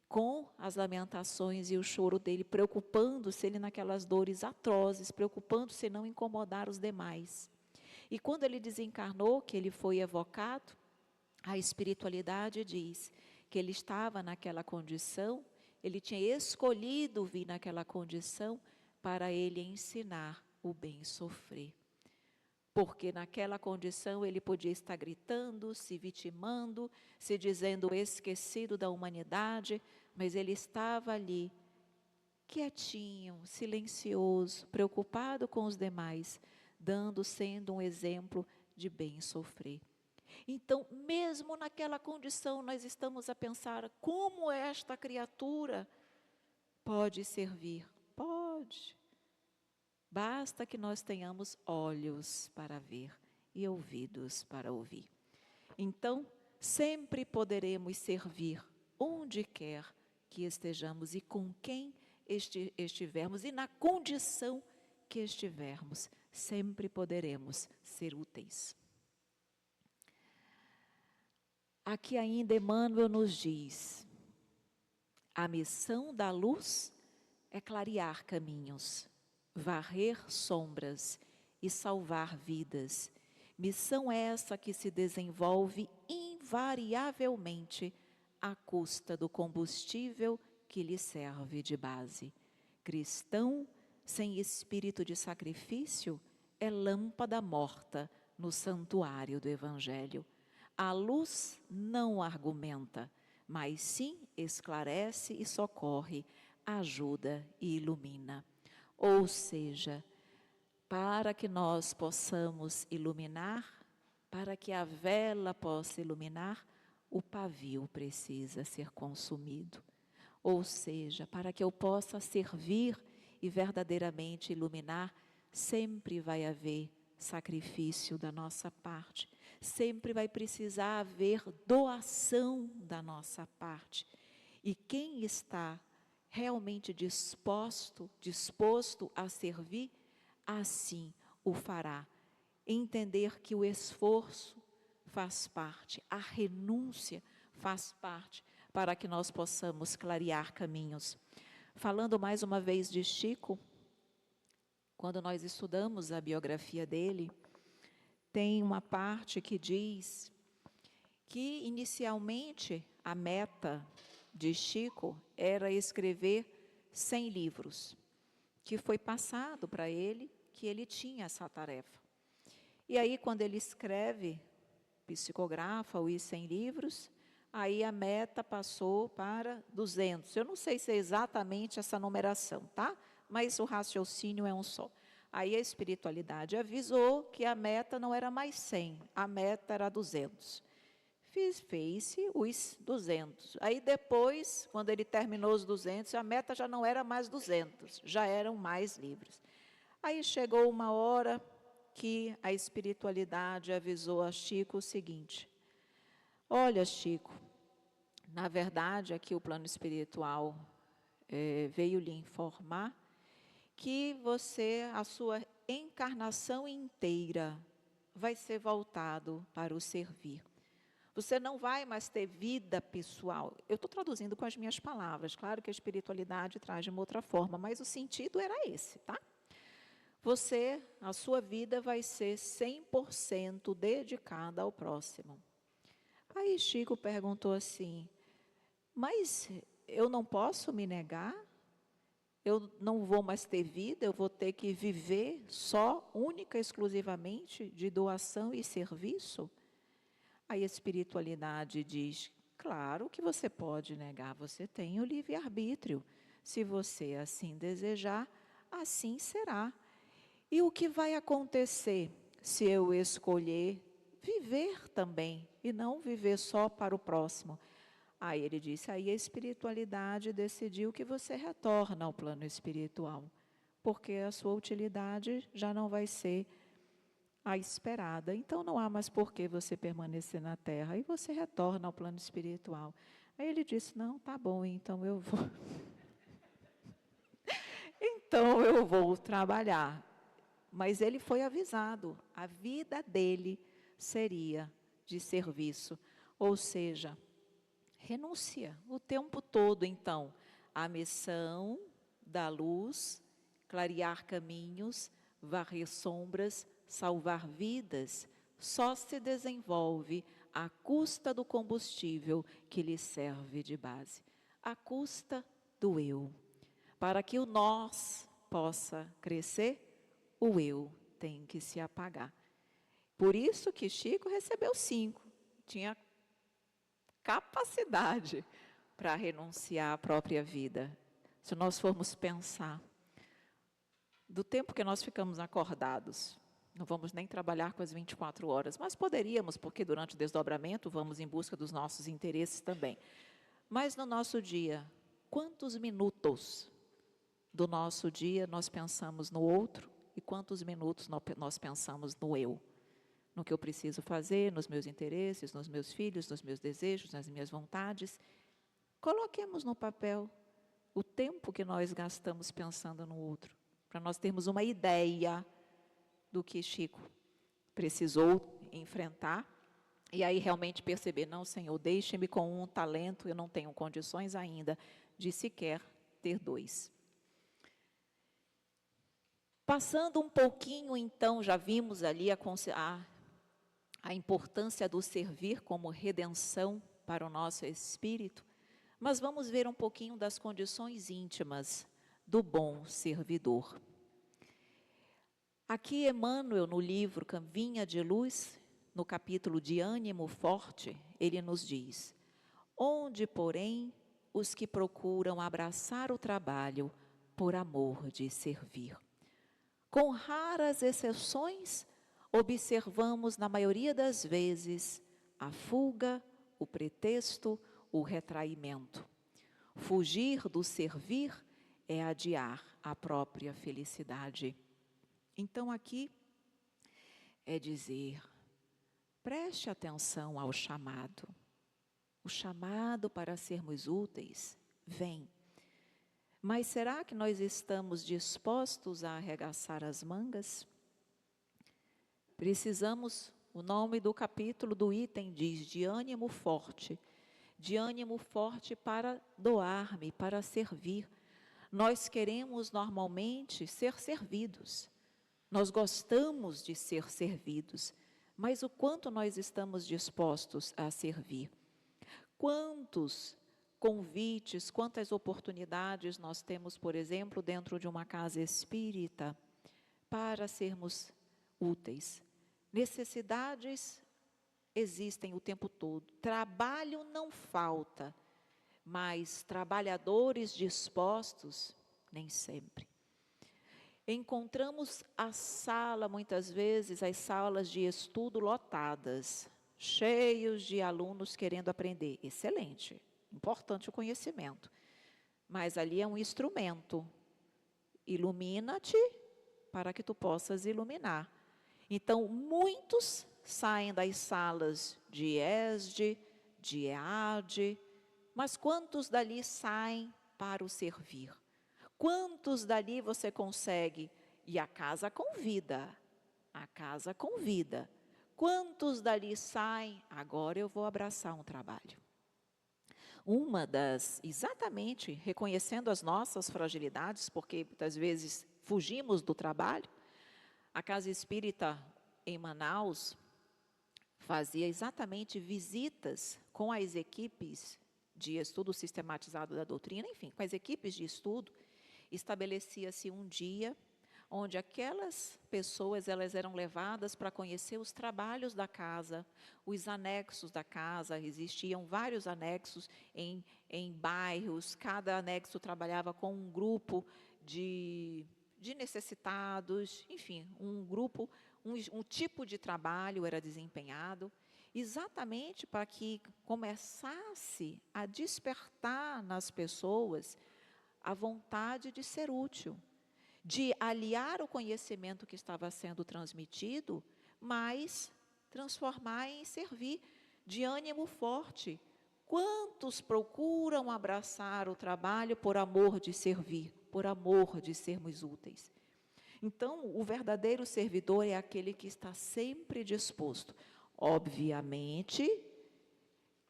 Com as lamentações e o choro dele, preocupando-se ele naquelas dores atrozes, preocupando-se em não incomodar os demais. E quando ele desencarnou, que ele foi evocado, a espiritualidade diz que ele estava naquela condição, ele tinha escolhido vir naquela condição para ele ensinar o bem sofrer. Porque naquela condição ele podia estar gritando, se vitimando, se dizendo esquecido da humanidade, mas ele estava ali, quietinho, silencioso, preocupado com os demais, sendo um exemplo de bem sofrer. Então, mesmo naquela condição, nós estamos a pensar, como esta criatura pode servir? Pode. Basta que nós tenhamos olhos para ver e ouvidos para ouvir. Então, sempre poderemos servir, onde quer que estejamos e com quem estivermos e na condição que estivermos, sempre poderemos ser úteis. Aqui ainda Emmanuel nos diz, a missão da luz é clarear caminhos, varrer sombras e salvar vidas. Missão essa que se desenvolve invariavelmente à custa do combustível que lhe serve de base. Cristão sem espírito de sacrifício é lâmpada morta no santuário do Evangelho. A luz não argumenta, mas sim esclarece e socorre, ajuda e ilumina. Ou seja, para que nós possamos iluminar, para que a vela possa iluminar, o pavio precisa ser consumido. Ou seja, para que eu possa servir e verdadeiramente iluminar, sempre vai haver sacrifício da nossa parte, sempre vai precisar haver doação da nossa parte. E quem está realmente disposto a servir, assim o fará. Entender que o esforço faz parte, a renúncia faz parte, para que nós possamos clarear caminhos. Falando mais uma vez de Chico, quando nós estudamos a biografia dele, tem uma parte que diz que inicialmente a meta de Chico era escrever 100 livros, que foi passado para ele, que ele tinha essa tarefa. E aí, quando ele escreve, psicografa os 100 livros, aí a meta passou para 200. Eu não sei se é exatamente essa numeração, tá? Mas o raciocínio é um só. Aí a espiritualidade avisou que a meta não era mais 100, a meta era 200. Fez-se os 200. Aí depois, quando ele terminou os 200, a meta já não era mais 200, já eram mais livros. Aí chegou uma hora que a espiritualidade avisou a Chico o seguinte: olha, Chico, na verdade, aqui o plano espiritual veio lhe informar que você, a sua encarnação inteira, vai ser voltado para o servir. Você não vai mais ter vida pessoal. Eu estou traduzindo com as minhas palavras. Claro que a espiritualidade traz de uma outra forma, mas o sentido era esse, tá? Você, a sua vida vai ser 100% dedicada ao próximo. Aí Chico perguntou assim: mas eu não posso me negar? Eu não vou mais ter vida, eu vou ter que viver só, única e exclusivamente, de doação e serviço? Aí a espiritualidade diz: claro que você pode negar, você tem o livre-arbítrio. Se você assim desejar, assim será. E o que vai acontecer se eu escolher viver também, e não viver só para o próximo? Aí ele disse: aí a espiritualidade decidiu que você retorna ao plano espiritual, porque a sua utilidade já não vai ser a esperada. Então não há mais por que você permanecer na Terra, e você retorna ao plano espiritual. Aí ele disse: não, tá bom, então eu vou. Então eu vou trabalhar. Mas ele foi avisado, a vida dele seria de serviço, ou seja, renuncia o tempo todo, então, à missão da luz, clarear caminhos, varrer sombras, salvar vidas, só se desenvolve à custa do combustível que lhe serve de base, à custa do eu. Para que o nós possa crescer, o eu tem que se apagar. Por isso que Chico recebeu 5, tinha capacidade para renunciar à própria vida. Se nós formos pensar, do tempo que nós ficamos acordados, não vamos nem trabalhar com as 24 horas, mas poderíamos, porque durante o desdobramento vamos em busca dos nossos interesses também. Mas no nosso dia, quantos minutos do nosso dia nós pensamos no outro e quantos minutos nós pensamos no eu? No que eu preciso fazer, nos meus interesses, nos meus filhos, nos meus desejos, nas minhas vontades. Coloquemos no papel o tempo que nós gastamos pensando no outro, para nós termos uma ideia do que Chico precisou enfrentar, e aí realmente perceber: não, Senhor, deixe-me com um talento, eu não tenho condições ainda de sequer ter 2. Passando um pouquinho, então, já vimos ali a importância do servir como redenção para o nosso espírito, mas vamos ver um pouquinho das condições íntimas do bom servidor. Aqui, Emmanuel, no livro Caminha de Luz, no capítulo de ânimo forte, ele nos diz: onde, porém, os que procuram abraçar o trabalho por amor de servir? Com raras exceções, observamos, na maioria das vezes, a fuga, o pretexto, o retraimento. Fugir do servir é adiar a própria felicidade. Então, aqui é dizer, preste atenção ao chamado. O chamado para sermos úteis vem. Mas será que nós estamos dispostos a arregaçar as mangas? Precisamos, o nome do capítulo do item diz, de ânimo forte para doar-me, para servir. Nós queremos normalmente ser servidos, nós gostamos de ser servidos, mas o quanto nós estamos dispostos a servir? Quantos convites, quantas oportunidades nós temos, por exemplo, dentro de uma casa espírita, para sermos úteis? Necessidades existem o tempo todo, trabalho não falta, mas trabalhadores dispostos, nem sempre. Encontramos a sala, muitas vezes, as salas de estudo lotadas, cheios de alunos querendo aprender. Excelente, importante o conhecimento, mas ali é um instrumento. Ilumina-te para que tu possas iluminar. Então, muitos saem das salas de ESD, de EAD, mas quantos dali saem para o servir? Quantos dali você consegue? E a casa convida, a casa convida. Quantos dali saem? Agora eu vou abraçar um trabalho. Exatamente, reconhecendo as nossas fragilidades, porque muitas vezes fugimos do trabalho, a Casa Espírita em Manaus fazia exatamente visitas com as equipes de estudo sistematizado da doutrina, enfim, com as equipes de estudo, estabelecia-se um dia onde aquelas pessoas elas eram levadas para conhecer os trabalhos da casa, os anexos da casa. Existiam vários anexos em bairros, cada anexo trabalhava com um grupo de necessitados, enfim, um grupo, um tipo de trabalho era desempenhado, exatamente para que começasse a despertar nas pessoas a vontade de ser útil, de aliar o conhecimento que estava sendo transmitido, mas transformar em servir, de ânimo forte. Quantos procuram abraçar o trabalho por amor de servir, por amor de sermos úteis? Então, o verdadeiro servidor é aquele que está sempre disposto. Obviamente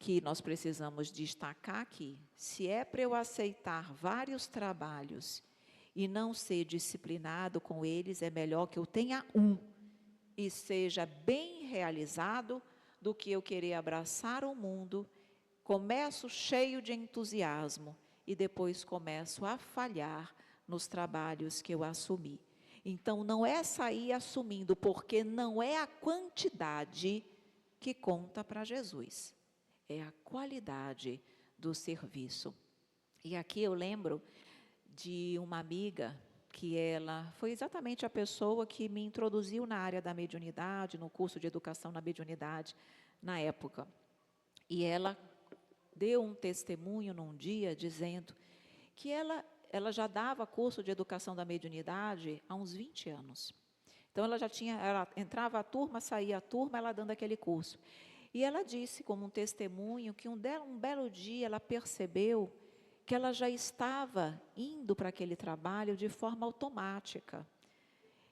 que nós precisamos destacar que, se é para eu aceitar vários trabalhos e não ser disciplinado com eles, é melhor que eu tenha um e seja bem realizado do que eu querer abraçar o mundo, começo cheio de entusiasmo e depois começo a falhar nos trabalhos que eu assumi. Então, não é sair assumindo, porque não é a quantidade que conta para Jesus, é a qualidade do serviço. E aqui eu lembro de uma amiga, que ela foi exatamente a pessoa que me introduziu na área da mediunidade, no curso de educação na mediunidade, na época. E ela deu um testemunho num dia, dizendo que ela já dava curso de educação da mediunidade há uns 20 anos. Então, ela entrava a turma, saía a turma, ela dando aquele curso. E ela disse, como um testemunho, que um belo dia ela percebeu que ela já estava indo para aquele trabalho de forma automática,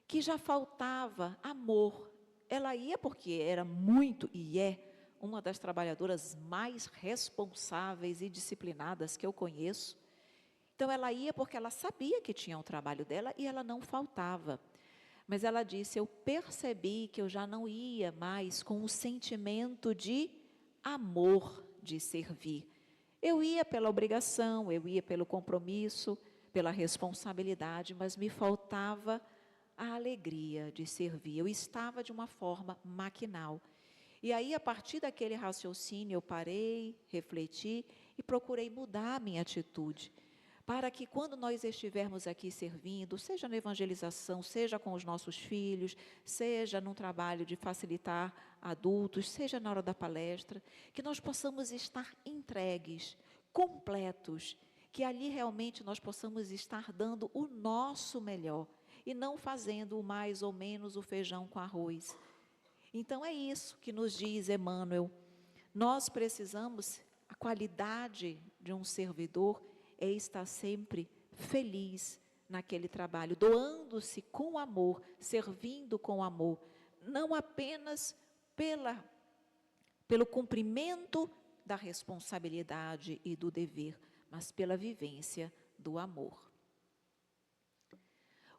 que já faltava amor. Ela ia porque era muito, e é, uma das trabalhadoras mais responsáveis e disciplinadas que eu conheço. Então, ela ia porque ela sabia que tinha o trabalho dela e ela não faltava. Mas ela disse, eu percebi que eu já não ia mais com o sentimento de amor de servir. Eu ia pela obrigação, eu ia pelo compromisso, pela responsabilidade, mas me faltava a alegria de servir. Eu estava de uma forma maquinal. E aí, a partir daquele raciocínio, eu parei, refleti e procurei mudar a minha atitude, para que quando nós estivermos aqui servindo, seja na evangelização, seja com os nossos filhos, seja num trabalho de facilitar adultos, seja na hora da palestra, que nós possamos estar entregues, completos, que ali realmente nós possamos estar dando o nosso melhor e não fazendo o mais ou menos o feijão com arroz. Então é isso que nos diz Emmanuel. Nós precisamos, a qualidade de um servidor é estar sempre feliz naquele trabalho, doando-se com amor, servindo com amor, não apenas pelo cumprimento da responsabilidade e do dever, mas pela vivência do amor.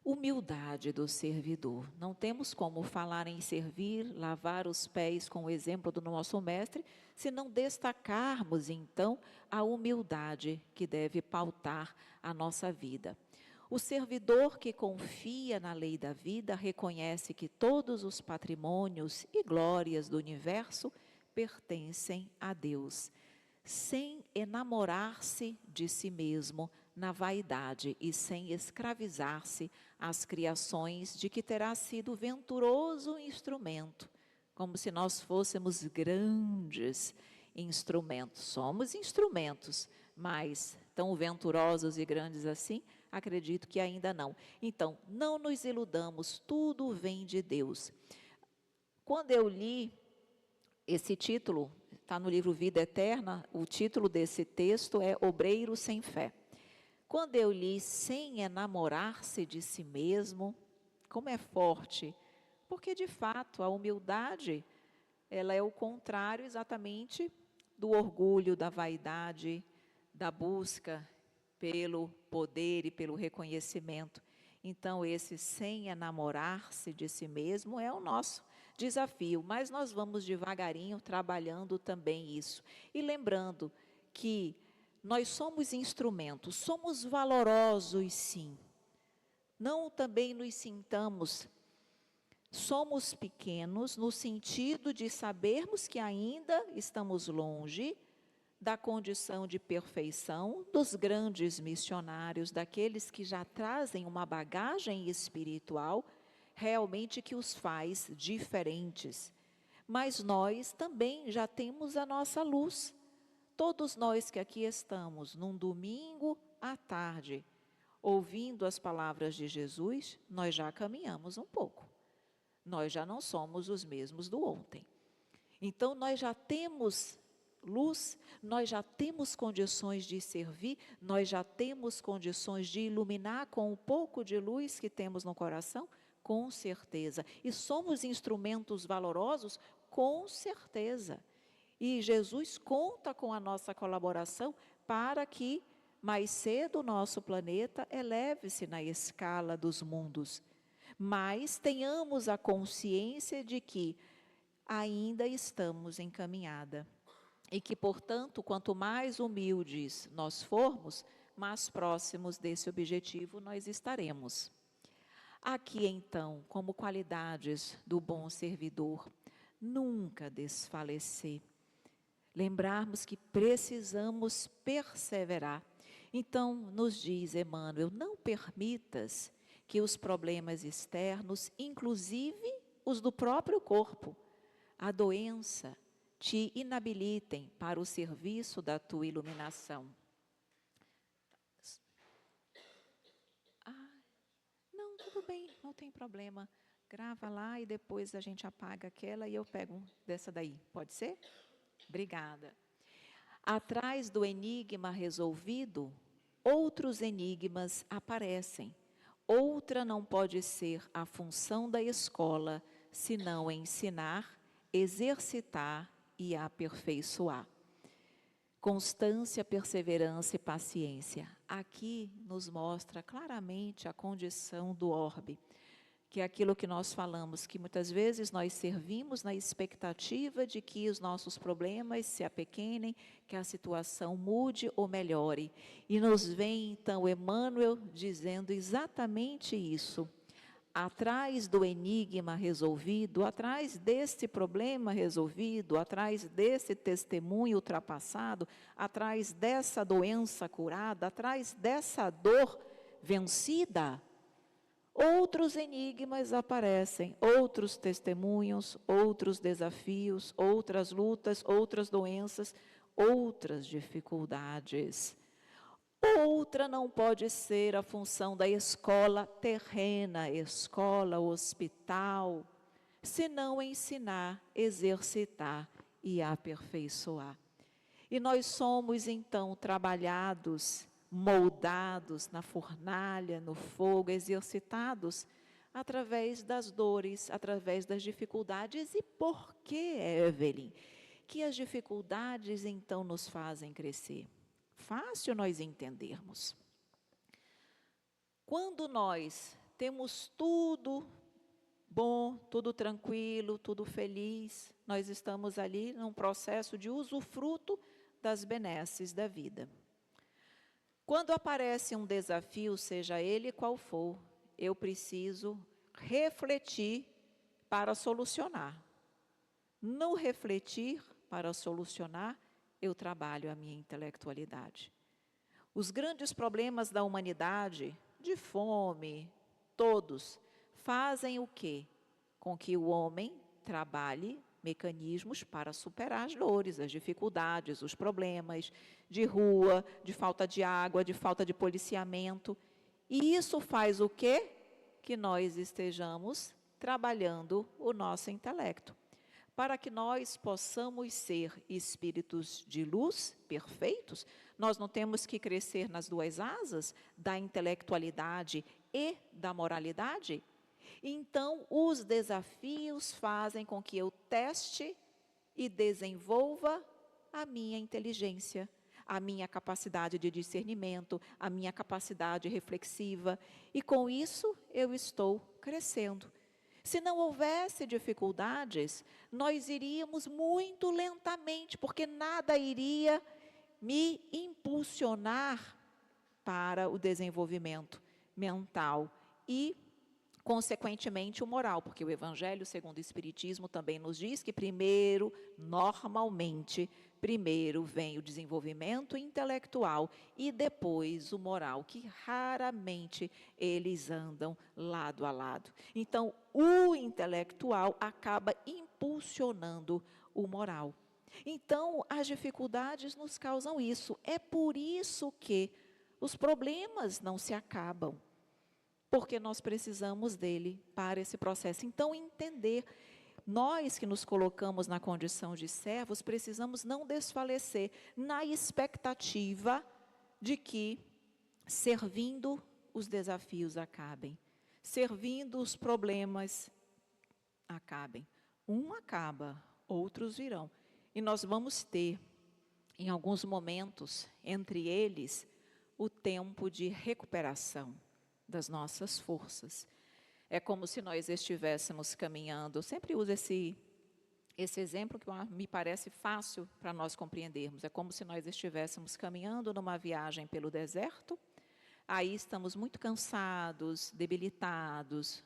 Humildade do servidor. Não temos como falar em servir, lavar os pés com o exemplo do nosso mestre, se não destacarmos, então, a humildade que deve pautar a nossa vida. O servidor que confia na lei da vida reconhece que todos os patrimônios e glórias do universo pertencem a Deus, sem enamorar-se de si mesmo na vaidade e sem escravizar-se às criações de que terá sido venturoso instrumento, como se nós fôssemos grandes instrumentos. Somos instrumentos, mas tão venturosos e grandes assim, acredito que ainda não. Então, não nos iludamos, tudo vem de Deus. Quando eu li esse título, está no livro Vida Eterna, o título desse texto é Obreiro Sem Fé. Quando eu li sem enamorar-se de si mesmo, como é forte, porque de fato a humildade, ela é o contrário exatamente do orgulho, da vaidade, da busca pelo poder e pelo reconhecimento. Então esse sem enamorar-se de si mesmo é o nosso desafio, mas nós vamos devagarinho trabalhando também isso. E lembrando que nós somos instrumentos, somos valorosos sim. Não também nos sintamos, somos pequenos no sentido de sabermos que ainda estamos longe da condição de perfeição dos grandes missionários, daqueles que já trazem uma bagagem espiritual realmente que os faz diferentes. Mas nós também já temos a nossa luz. Todos nós que aqui estamos, num domingo à tarde, ouvindo as palavras de Jesus, nós já caminhamos um pouco. Nós já não somos os mesmos do ontem. Então, nós já temos luz, nós já temos condições de servir, nós já temos condições de iluminar com o pouco de luz que temos no coração, com certeza. E somos instrumentos valorosos, com certeza. E Jesus conta com a nossa colaboração para que mais cedo o nosso planeta eleve-se na escala dos mundos. Mas tenhamos a consciência de que ainda estamos em caminhada. E que, portanto, quanto mais humildes nós formos, mais próximos desse objetivo nós estaremos. Aqui, então, como qualidades do bom servidor, nunca desfalecer. Lembrarmos que precisamos perseverar. Então, nos diz Emmanuel, não permitas que os problemas externos, inclusive os do próprio corpo, a doença, te inabilitem para o serviço da tua iluminação. Não, tudo bem, não tem problema. Grava lá e depois a gente apaga aquela e eu pego dessa daí. Pode ser? Obrigada. Atrás do enigma resolvido, outros enigmas aparecem. Outra não pode ser a função da escola, senão ensinar, exercitar e aperfeiçoar. Constância, perseverança e paciência. Aqui nos mostra claramente a condição do orbe, que é aquilo que nós falamos, que muitas vezes nós servimos na expectativa de que os nossos problemas se apequenem, que a situação mude ou melhore. E nos vem então Emmanuel dizendo exatamente isso. atrás do enigma resolvido, atrás desse problema resolvido, atrás desse testemunho ultrapassado, atrás dessa doença curada, atrás dessa dor vencida, outros enigmas aparecem, outros testemunhos, outros desafios, outras lutas, outras doenças, outras dificuldades. Outra não pode ser a função da escola terrena, escola, hospital, senão ensinar, exercitar e aperfeiçoar. E nós somos, então, trabalhados, moldados na fornalha, no fogo, exercitados através das dores, através das dificuldades. E por que, Evelyn, que as dificuldades, então, nos fazem crescer? Fácil nós entendermos. Quando nós temos tudo bom, tudo tranquilo, tudo feliz, nós estamos ali num processo de usufruto das benesses da vida. Quando aparece um desafio, seja ele qual for, eu preciso refletir para solucionar. No refletir para solucionar, eu trabalho a minha intelectualidade. Os grandes problemas da humanidade, de fome, todos, fazem o quê? Com que o homem trabalhe mecanismos para superar as dores, as dificuldades, os problemas de rua, de falta de água, de falta de policiamento. E isso faz o quê? Que nós estejamos trabalhando o nosso intelecto. Para que nós possamos ser espíritos de luz perfeitos, nós não temos que crescer nas duas asas, da intelectualidade e da moralidade? Então, os desafios fazem com que eu teste e desenvolva a minha inteligência, a minha capacidade de discernimento, a minha capacidade reflexiva, e com isso eu estou crescendo. Se não houvesse dificuldades, nós iríamos muito lentamente, porque nada iria me impulsionar para o desenvolvimento mental e, consequentemente, o moral, porque o Evangelho, segundo o Espiritismo, também nos diz que normalmente, primeiro vem o desenvolvimento intelectual e depois o moral, que raramente eles andam lado a lado. Então, o intelectual acaba impulsionando o moral. Então, as dificuldades nos causam isso. É por isso que os problemas não se acabam, porque nós precisamos dele para esse processo. Então, entender, nós que nos colocamos na condição de servos, precisamos não desfalecer na expectativa de que, servindo, os desafios acabem, servindo, os problemas acabem. Um acaba, outros virão. E nós vamos ter, em alguns momentos, entre eles, o tempo de recuperação das nossas forças. É como se nós estivéssemos caminhando, eu sempre uso esse exemplo que me parece fácil para nós compreendermos. É como se nós estivéssemos caminhando numa viagem pelo deserto, aí estamos muito cansados, debilitados,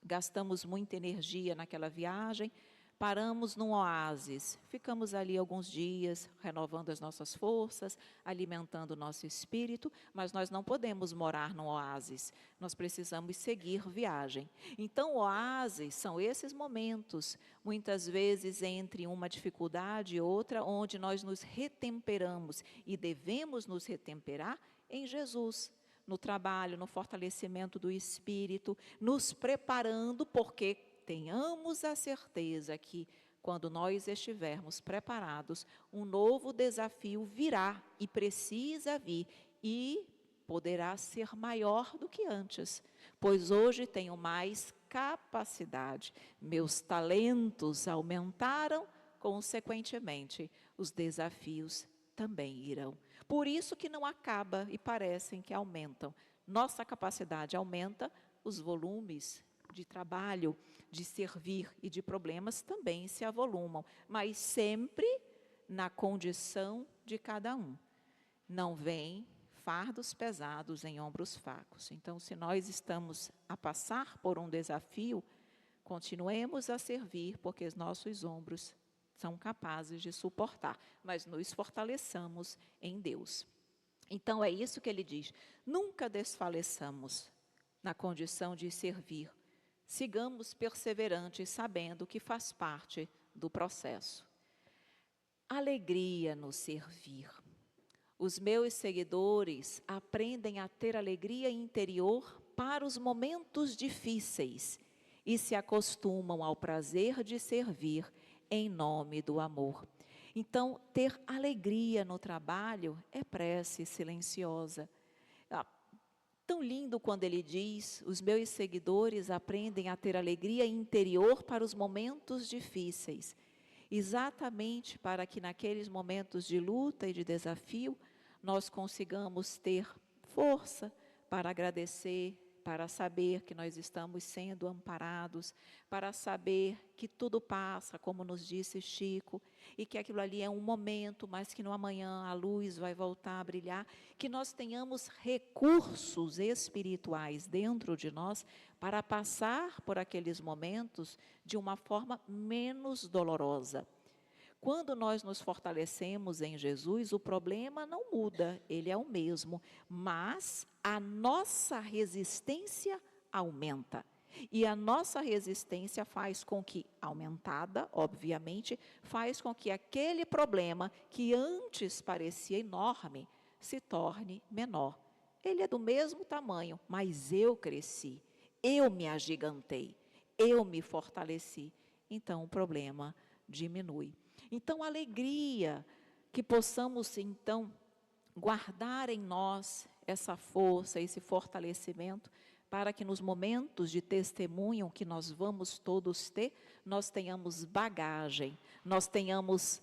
gastamos muita energia naquela viagem, paramos num oásis, ficamos ali alguns dias, renovando as nossas forças, alimentando o nosso espírito, mas nós não podemos morar num oásis, nós precisamos seguir viagem. Então, oásis são esses momentos, muitas vezes entre uma dificuldade e outra, onde nós nos retemperamos, e devemos nos retemperar em Jesus, no trabalho, no fortalecimento do espírito, nos preparando, porque tenhamos a certeza que, quando nós estivermos preparados, um novo desafio virá e precisa vir e poderá ser maior do que antes, pois hoje tenho mais capacidade, meus talentos aumentaram, consequentemente, os desafios também irão. Por isso que não acaba e parecem que aumentam. Nossa capacidade aumenta, os volumes de trabalho, de servir e de problemas também se avolumam, mas sempre na condição de cada um. Não vem fardos pesados em ombros fracos. Então, se nós estamos a passar por um desafio, continuemos a servir, porque os nossos ombros são capazes de suportar, mas nos fortaleçamos em Deus. Então, é isso que ele diz: nunca desfaleçamos na condição de servir. Sigamos perseverantes, sabendo que faz parte do processo. Alegria no servir. Os meus seguidores aprendem a ter alegria interior para os momentos difíceis e se acostumam ao prazer de servir em nome do amor. Então, ter alegria no trabalho é prece silenciosa. Tão lindo quando ele diz: os meus seguidores aprendem a ter alegria interior para os momentos difíceis. Exatamente para que naqueles momentos de luta e de desafio, nós consigamos ter força para agradecer, para saber que nós estamos sendo amparados, para saber que tudo passa, como nos disse Chico, e que aquilo ali é um momento, mas que no amanhã a luz vai voltar a brilhar, que nós tenhamos recursos espirituais dentro de nós para passar por aqueles momentos de uma forma menos dolorosa. Quando nós nos fortalecemos em Jesus, o problema não muda, ele é o mesmo, mas a nossa resistência aumenta. E a nossa resistência faz com que, aumentada, obviamente, faz com que aquele problema que antes parecia enorme, se torne menor. Ele é do mesmo tamanho, mas eu cresci, eu me agigantei, eu me fortaleci. Então, o problema diminui. Então, alegria, que possamos, então, guardar em nós essa força, esse fortalecimento, para que nos momentos de testemunho que nós vamos todos ter, nós tenhamos bagagem, nós tenhamos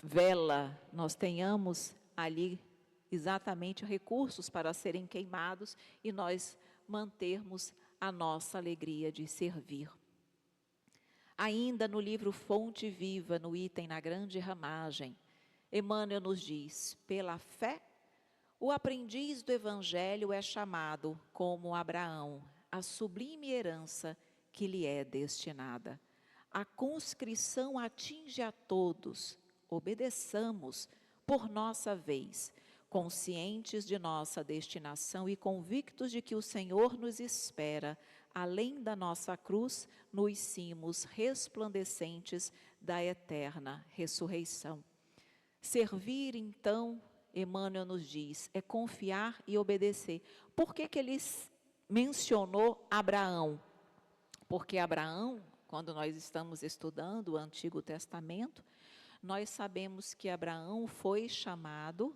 vela, nós tenhamos ali exatamente recursos para serem queimados e nós mantermos a nossa alegria de servir. Ainda no livro Fonte Viva, no item Na Grande Ramagem, Emmanuel nos diz: pela fé, o aprendiz do Evangelho é chamado, como Abraão, à sublime herança que lhe é destinada. A conscrição atinge a todos, obedeçamos por nossa vez, conscientes de nossa destinação e convictos de que o Senhor nos espera, além da nossa cruz, nos cimos resplandecentes da eterna ressurreição. Servir, então, Emmanuel nos diz, é confiar e obedecer. Por que ele mencionou Abraão? Porque Abraão, quando nós estamos estudando o Antigo Testamento, nós sabemos que Abraão foi chamado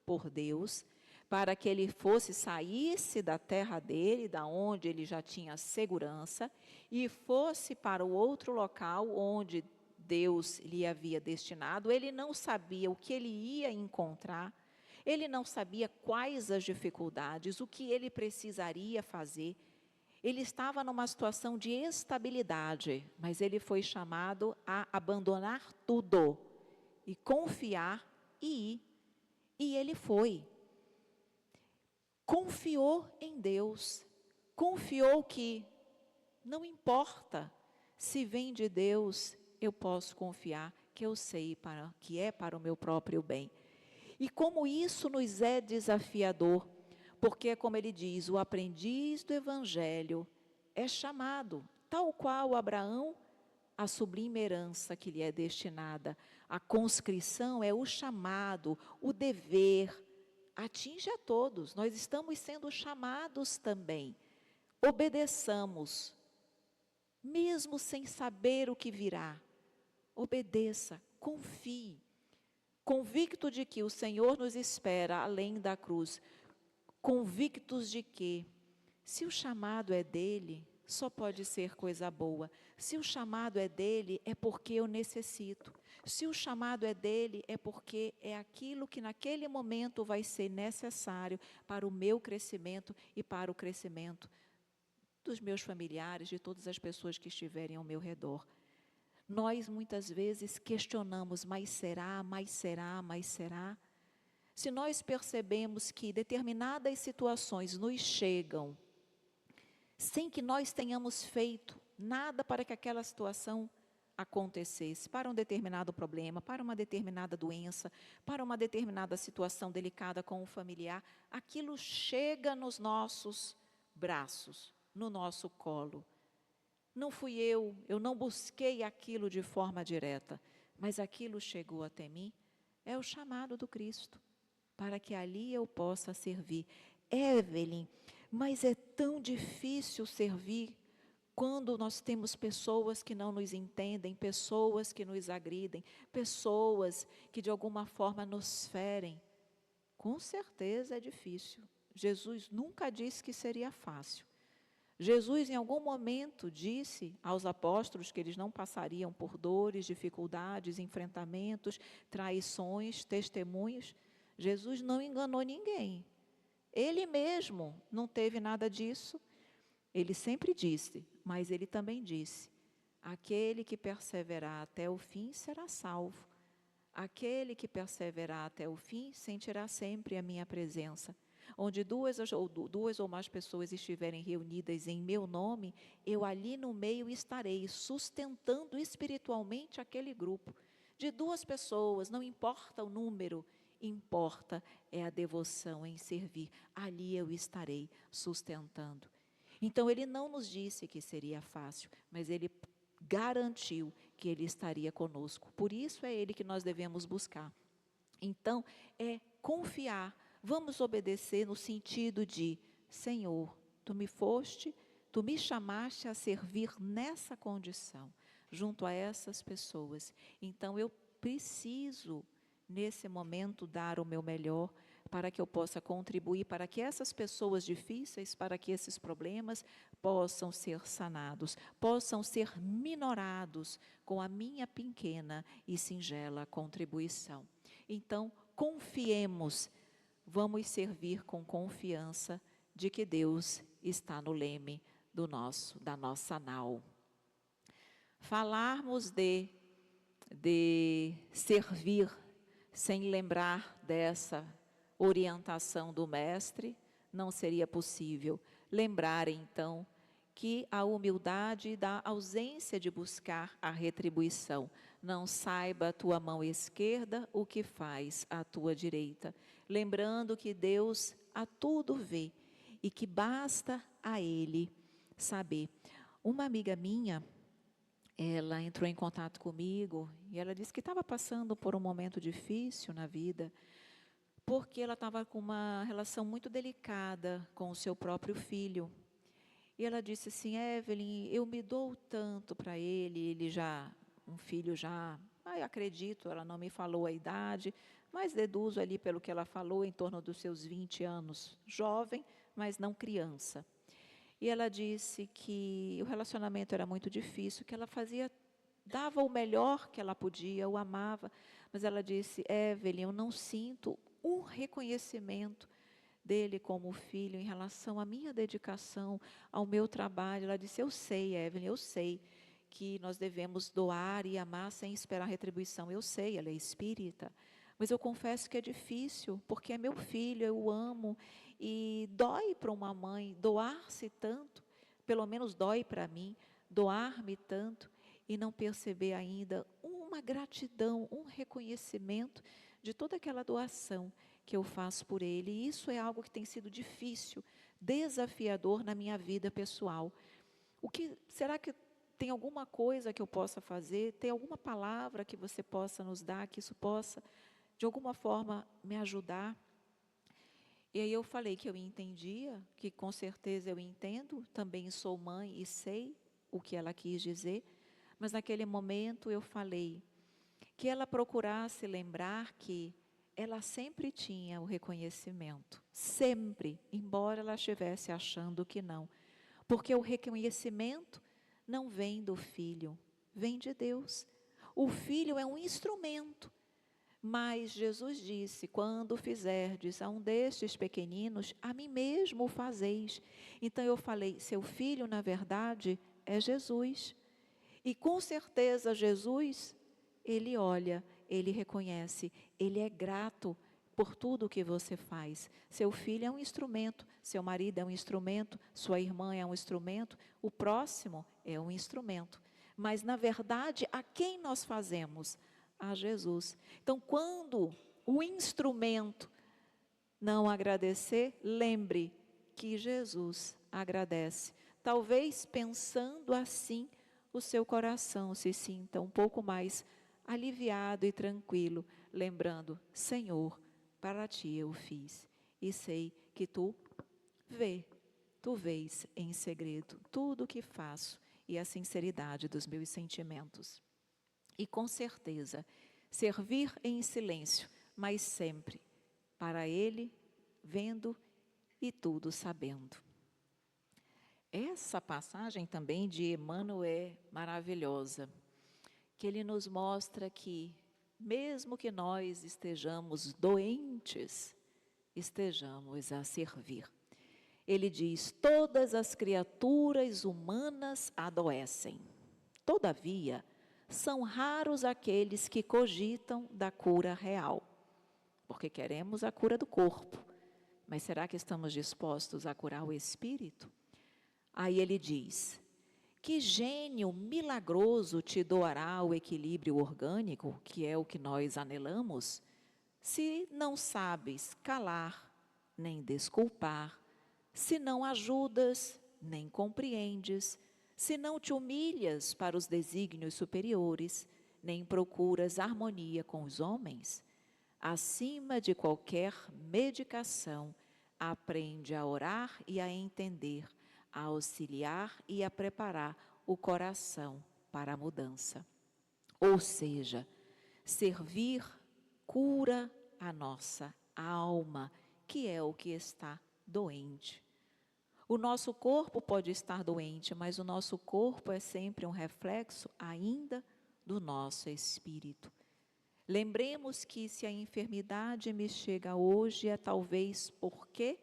por Deus para que ele saísse da terra dele, da onde ele já tinha segurança, e fosse para o outro local onde Deus lhe havia destinado. Ele não sabia o que ele ia encontrar, ele não sabia quais as dificuldades, o que ele precisaria fazer. Ele estava numa situação de estabilidade, mas ele foi chamado a abandonar tudo e confiar e ir. E ele foi. Confiou em Deus, confiou que não importa se vem de Deus, eu posso confiar que eu sei que é para o meu próprio bem. E como isso nos é desafiador, porque, como ele diz, o aprendiz do Evangelho é chamado, tal qual Abraão, a sublime herança que lhe é destinada. A conscrição é o chamado, o dever, atinge a todos, nós estamos sendo chamados também. Obedeçamos, mesmo sem saber o que virá. Obedeça, confie, convicto de que o Senhor nos espera além da cruz, convictos de que, se o chamado é dele, só pode ser coisa boa. Se o chamado é dele, é porque eu necessito. Se o chamado é dele, é porque é aquilo que naquele momento vai ser necessário para o meu crescimento e para o crescimento dos meus familiares, de todas as pessoas que estiverem ao meu redor. Nós muitas vezes questionamos, mas será, mas será, mas será? Se nós percebemos que determinadas situações nos chegam sem que nós tenhamos feito nada para que aquela situação acontecesse, para um determinado problema, para uma determinada doença, para uma determinada situação delicada com um familiar, aquilo chega nos nossos braços, no nosso colo. Não fui eu não busquei aquilo de forma direta, mas aquilo chegou até mim, é o chamado do Cristo, para que ali eu possa servir. Evelyn, mas é tão difícil servir quando nós temos pessoas que não nos entendem, pessoas que nos agridem, pessoas que de alguma forma nos ferem. Com certeza é difícil. Jesus nunca disse que seria fácil. Jesus em algum momento disse aos apóstolos que eles não passariam por dores, dificuldades, enfrentamentos, traições, testemunhos. Jesus não enganou ninguém. Ele mesmo não teve nada disso. Ele sempre disse, mas ele também disse, aquele que perseverar até o fim será salvo. Aquele que perseverar até o fim sentirá sempre a minha presença. Onde duas ou mais pessoas estiverem reunidas em meu nome, eu ali no meio estarei, sustentando espiritualmente aquele grupo. De 2 pessoas, não importa o número, importa é a devoção em servir. Ali eu estarei sustentando. Então, ele não nos disse que seria fácil, mas ele garantiu que ele estaria conosco. Por isso é ele que nós devemos buscar. Então, é confiar. Vamos obedecer no sentido de, Senhor, Tu me chamaste a servir nessa condição, junto a essas pessoas. Então, eu preciso, nesse momento, dar o meu melhor, para que eu possa contribuir, para que essas pessoas difíceis, para que esses problemas possam ser sanados, possam ser minorados com a minha pequena e singela contribuição. Então, confiemos, vamos servir com confiança de que Deus está no leme da nossa nau. Falarmos de servir sem lembrar dessa orientação do mestre, não seria possível. Lembrar, então, que a humildade da ausência de buscar a retribuição. Não saiba a tua mão esquerda o que faz a tua direita. Lembrando que Deus a tudo vê e que basta a Ele saber. Uma amiga minha, ela entrou em contato comigo e ela disse que estava passando por um momento difícil na vida, porque ela estava com uma relação muito delicada com o seu próprio filho. E ela disse assim, Evelyn, eu me dou tanto para ele já, um filho já, eu acredito, ela não me falou a idade, mas deduzo ali pelo que ela falou, em torno dos seus 20 anos, jovem, mas não criança. E ela disse que o relacionamento era muito difícil, que ela dava o melhor que ela podia, o amava, mas ela disse, Evelyn, eu não sinto um reconhecimento dele como filho em relação à minha dedicação, ao meu trabalho. Ela disse, eu sei, Evelyn, eu sei que nós devemos doar e amar sem esperar retribuição. Eu sei, ela é espírita, mas eu confesso que é difícil, porque é meu filho, eu o amo, e dói para uma mãe doar-se tanto, pelo menos dói para mim, doar-me tanto, e não perceber ainda uma gratidão, um reconhecimento de toda aquela doação que eu faço por ele. E isso é algo que tem sido difícil, desafiador na minha vida pessoal. Será que tem alguma coisa que eu possa fazer? Tem alguma palavra que você possa nos dar, que isso possa, de alguma forma, me ajudar? E aí eu falei que eu entendia, que com certeza eu entendo, também sou mãe e sei o que ela quis dizer, mas naquele momento eu falei que ela procurasse lembrar que ela sempre tinha o reconhecimento, sempre, embora ela estivesse achando que não, porque o reconhecimento não vem do filho, vem de Deus. O filho é um instrumento, mas Jesus disse, quando fizerdes a um destes pequeninos, a mim mesmo o fazeis. Então eu falei, seu filho na verdade é Jesus, e com certeza Jesus, ele olha, ele reconhece, ele é grato por tudo que você faz. Seu filho é um instrumento, seu marido é um instrumento, sua irmã é um instrumento, o próximo é um instrumento. Mas, na verdade, a quem nós fazemos? A Jesus. Então, quando o instrumento não agradecer, lembre que Jesus agradece. Talvez pensando assim, o seu coração se sinta um pouco mais aliviado e tranquilo, lembrando: Senhor, para ti eu fiz, e sei que tu vês em segredo tudo o que faço e a sinceridade dos meus sentimentos. E com certeza, servir em silêncio, mas sempre para Ele, vendo e tudo sabendo. Essa passagem também de Emmanuel é maravilhosa, que ele nos mostra que, mesmo que nós estejamos doentes, estejamos a servir. Ele diz: todas as criaturas humanas adoecem. Todavia, são raros aqueles que cogitam da cura real, porque queremos a cura do corpo. Mas será que estamos dispostos a curar o espírito? Aí ele diz: que gênio milagroso te doará o equilíbrio orgânico, que é o que nós anelamos, se não sabes calar, nem desculpar, se não ajudas, nem compreendes, se não te humilhas para os desígnios superiores, nem procuras harmonia com os homens? Acima de qualquer medicação, aprende a orar e a entender, a auxiliar e a preparar o coração para a mudança. Ou seja, servir cura a nossa alma, que é o que está doente. O nosso corpo pode estar doente, mas o nosso corpo é sempre um reflexo ainda do nosso espírito. Lembremos que se a enfermidade me chega hoje é talvez porque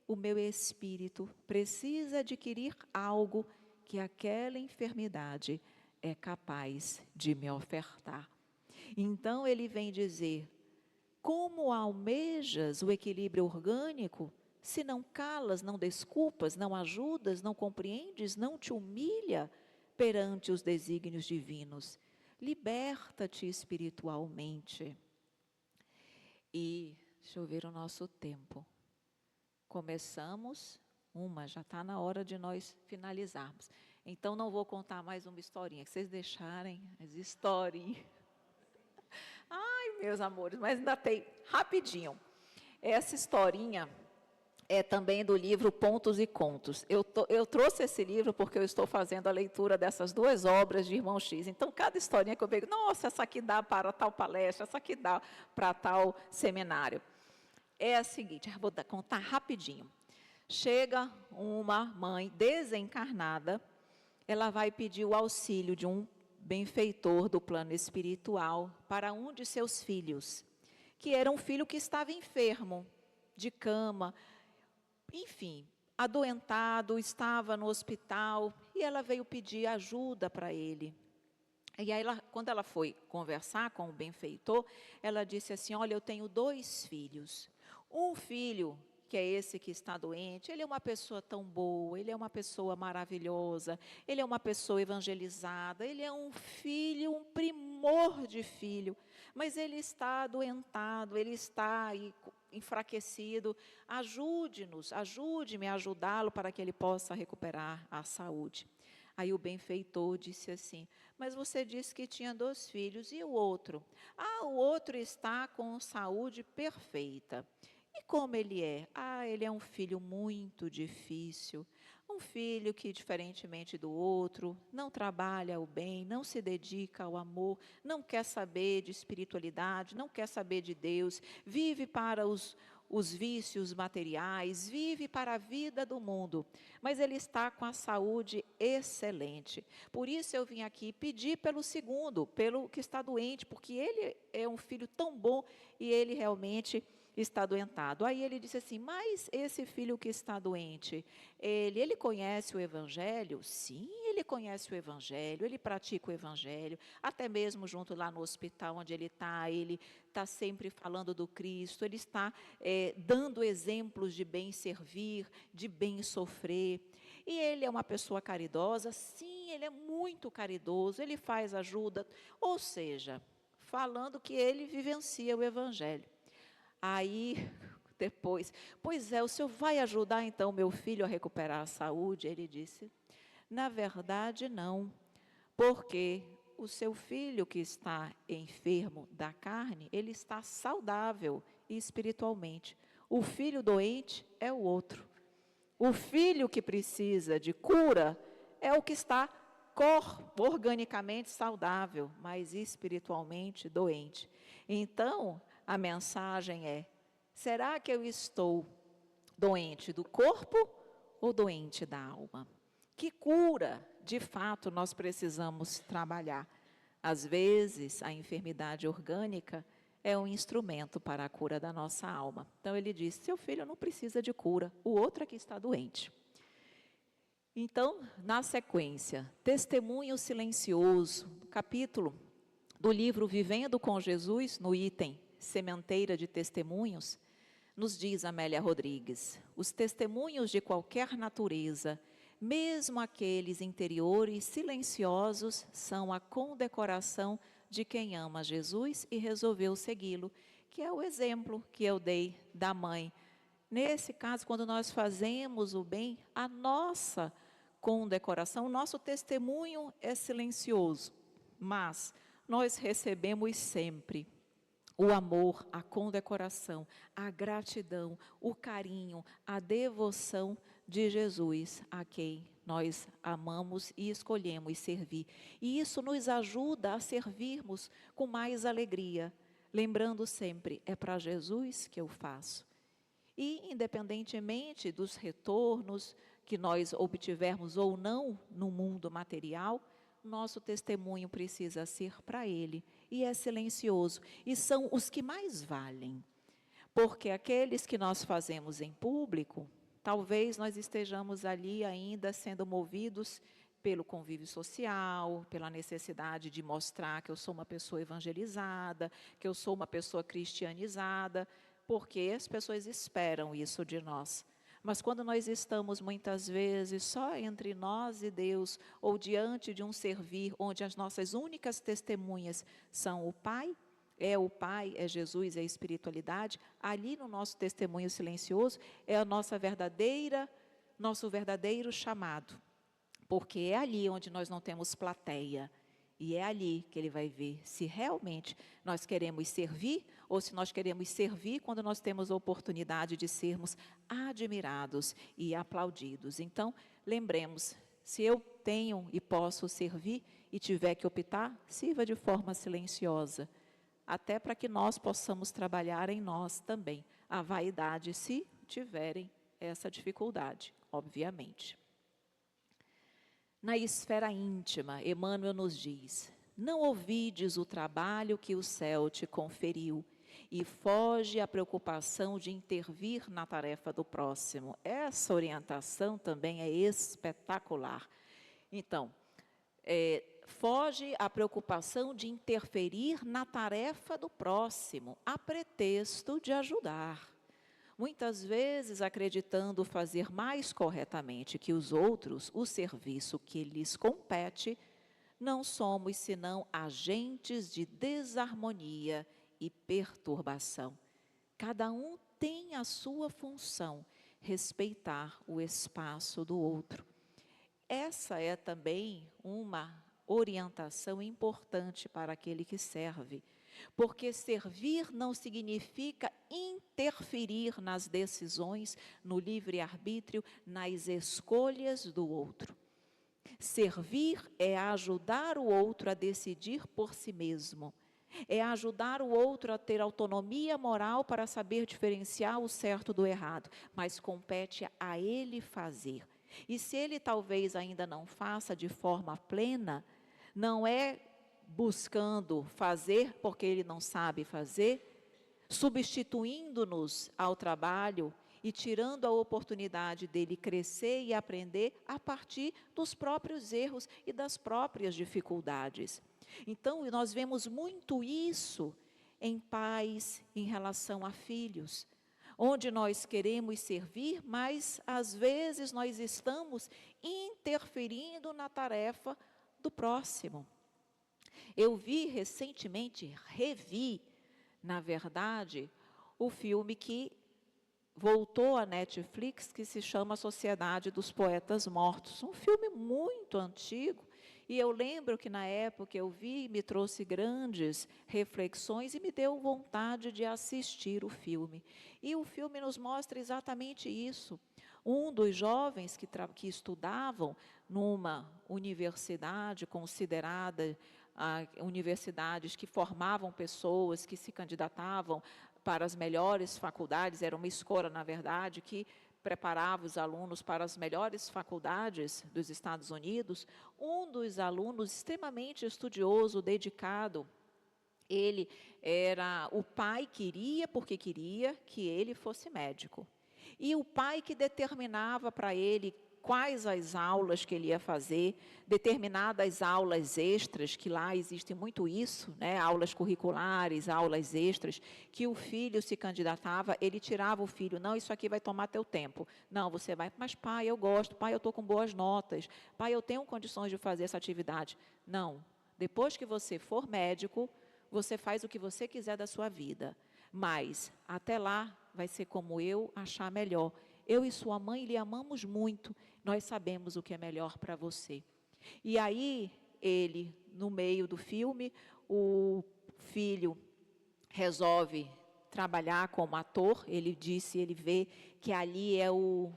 o meu espírito precisa adquirir algo que aquela enfermidade é capaz de me ofertar. Então ele vem dizer: como almejas o equilíbrio orgânico, se não calas, não desculpas, não ajudas, não compreendes, não te humilha perante os desígnios divinos? Liberta-te espiritualmente. E deixa eu ver o nosso tempo. Começamos já está na hora de nós finalizarmos. Então não vou contar mais uma historinha, que vocês deixarem as historinhas. Ai, meus amores, mas ainda tem, rapidinho. Essa historinha é também do livro Pontos e Contos. Eu trouxe esse livro porque eu estou fazendo a leitura dessas duas obras de Irmão X. Então, cada historinha que eu pego, nossa, essa aqui dá para tal palestra, essa aqui dá para tal seminário. É a seguinte, vou contar rapidinho. Chega uma mãe desencarnada, ela vai pedir o auxílio de um benfeitor do plano espiritual para um de seus filhos, que era um filho que estava enfermo, de cama, enfim, adoentado, estava no hospital, e ela veio pedir ajuda para ele. E aí, quando ela foi conversar com o benfeitor, ela disse assim: olha, eu tenho 2 filhos. Um filho, que é esse que está doente, ele é uma pessoa tão boa, ele é uma pessoa maravilhosa, ele é uma pessoa evangelizada, ele é um filho, um primor de filho, mas ele está adoentado, ele está aí enfraquecido. Ajude-nos, ajude-me a ajudá-lo para que ele possa recuperar a saúde. Aí o benfeitor disse assim: mas você disse que tinha 2 filhos, e o outro? O outro está com saúde perfeita. E como ele é? Ele é um filho muito difícil, um filho que, diferentemente do outro, não trabalha o bem, não se dedica ao amor, não quer saber de espiritualidade, não quer saber de Deus, vive para os vícios materiais, vive para a vida do mundo, mas ele está com a saúde excelente. Por isso eu vim aqui pedir pelo segundo, pelo que está doente, porque ele é um filho tão bom e ele realmente está adoentado. Aí ele disse assim: mas esse filho que está doente, ele conhece o Evangelho? Sim, ele Ele conhece o Evangelho, ele pratica o Evangelho, até mesmo junto lá no hospital onde ele está sempre falando do Cristo, ele está dando exemplos de bem servir, de bem sofrer. E ele é uma pessoa caridosa, sim, ele é muito caridoso, ele faz ajuda, ou seja, falando que ele vivencia o Evangelho. Aí, depois, pois é, o senhor vai ajudar então meu filho a recuperar a saúde? Ele disse, na verdade não, porque o seu filho que está enfermo da carne, ele está saudável espiritualmente. O filho doente é o outro. O filho que precisa de cura é o que está organicamente saudável, mas espiritualmente doente. Então, a mensagem é, será que eu estou doente do corpo ou doente da alma? Que cura, de fato, nós precisamos trabalhar? Às vezes, a enfermidade orgânica é um instrumento para a cura da nossa alma. Então, ele diz, seu filho não precisa de cura, o outro é que está doente. Então, na sequência, testemunho silencioso, capítulo do livro Vivendo com Jesus, no item Sementeira de Testemunhos, nos diz Amélia Rodrigues, os testemunhos de qualquer natureza, mesmo aqueles interiores silenciosos, são a condecoração de quem ama Jesus e resolveu segui-lo, que é o exemplo que eu dei da mãe. Nesse caso, quando nós fazemos o bem, a nossa condecoração, o nosso testemunho é silencioso, mas nós recebemos sempre o amor, a condecoração, a gratidão, o carinho, a devoção de Jesus, a quem nós amamos e escolhemos servir. E isso nos ajuda a servirmos com mais alegria, lembrando sempre, é para Jesus que eu faço. E, independentemente dos retornos que nós obtivermos ou não no mundo material, nosso testemunho precisa ser para Ele, e é silencioso, e são os que mais valem, porque aqueles que nós fazemos em público, talvez nós estejamos ali ainda sendo movidos pelo convívio social, pela necessidade de mostrar que eu sou uma pessoa evangelizada, que eu sou uma pessoa cristianizada, porque as pessoas esperam isso de nós. Mas quando nós estamos muitas vezes só entre nós e Deus, ou diante de um servir, onde as nossas únicas testemunhas são o Pai, é Jesus, é a espiritualidade, ali no nosso testemunho silencioso é a nosso verdadeiro chamado, porque é ali onde nós não temos plateia, e é ali que Ele vai ver se realmente nós queremos servir, ou se nós queremos servir quando nós temos a oportunidade de sermos admirados e aplaudidos. Então, lembremos, se eu tenho e posso servir e tiver que optar, sirva de forma silenciosa, até para que nós possamos trabalhar em nós também a vaidade, se tiverem essa dificuldade, obviamente. Na esfera íntima, Emmanuel nos diz, não ouvides o trabalho que o céu te conferiu e foge à preocupação de intervir na tarefa do próximo. Essa orientação também é espetacular. Então, foge à preocupação de interferir na tarefa do próximo, a pretexto de ajudar. Muitas vezes, acreditando fazer mais corretamente que os outros o serviço que lhes compete, não somos senão agentes de desarmonia e perturbação. Cada um tem a sua função, respeitar o espaço do outro. Essa é também uma orientação importante para aquele que serve, porque servir não significa interferir nas decisões, no livre-arbítrio, nas escolhas do outro. Servir é ajudar o outro a decidir por si mesmo, é ajudar o outro a ter autonomia moral para saber diferenciar o certo do errado, mas compete a ele fazer. E se ele talvez ainda não faça de forma plena, não é buscando fazer porque ele não sabe fazer, substituindo-nos ao trabalho e tirando a oportunidade dele crescer e aprender a partir dos próprios erros e das próprias dificuldades. Então, nós vemos muito isso em pais em relação a filhos, onde nós queremos servir, mas às vezes nós estamos interferindo na tarefa do próximo. Eu vi recentemente, revi, na verdade, o filme que voltou à Netflix, que se chama Sociedade dos Poetas Mortos. Um filme muito antigo, e eu lembro que na época eu vi, me trouxe grandes reflexões e me deu vontade de assistir o filme. E o filme nos mostra exatamente isso. Um dos jovens que estudavam numa universidade considerada universidades que formavam pessoas que se candidatavam para as melhores faculdades, era uma escola, na verdade, que preparava os alunos para as melhores faculdades dos Estados Unidos. Um dos alunos, extremamente estudioso, dedicado, ele era, o pai queria, porque queria que ele fosse médico. E o pai que determinava para ele quais as aulas que ele ia fazer, determinadas aulas extras, que lá existe muito isso, né? Aulas curriculares, aulas extras, que o filho se candidatava, ele tirava o filho, não, isso aqui vai tomar teu tempo. Não, você vai, mas pai, eu gosto, pai, eu estou com boas notas, pai, eu tenho condições de fazer essa atividade. Não, depois que você for médico, você faz o que você quiser da sua vida, mas até lá vai ser como eu achar melhor. Eu e sua mãe lhe amamos muito, nós sabemos o que é melhor para você. E aí, ele, no meio do filme, o filho resolve trabalhar como ator, ele disse, ele vê que ali é o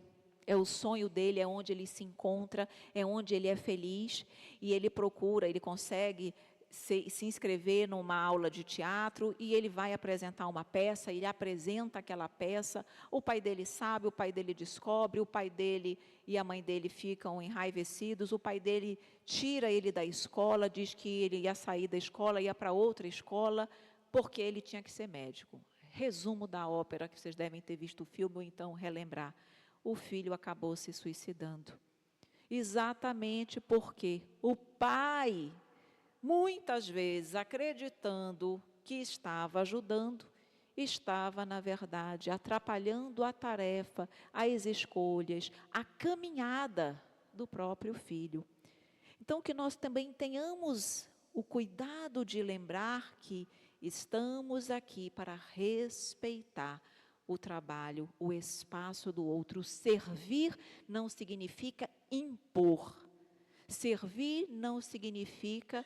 sonho dele, é onde ele se encontra, é onde ele é feliz, e ele procura, ele consegue se inscrever numa aula de teatro, e ele vai apresentar uma peça, ele apresenta aquela peça, o pai dele sabe, o pai dele descobre, o pai dele e a mãe dele ficam enraivecidos, o pai dele tira ele da escola, diz que ele ia sair da escola, ia para outra escola, porque ele tinha que ser médico. Resumo da ópera, que vocês devem ter visto o filme, ou então relembrar. O filho acabou se suicidando. Exatamente porque o pai, muitas vezes acreditando que estava ajudando, estava, na verdade, atrapalhando a tarefa, as escolhas, a caminhada do próprio filho. Então, que nós também tenhamos o cuidado de lembrar que estamos aqui para respeitar o trabalho, o espaço do outro. Servir não significa impor. Servir não significa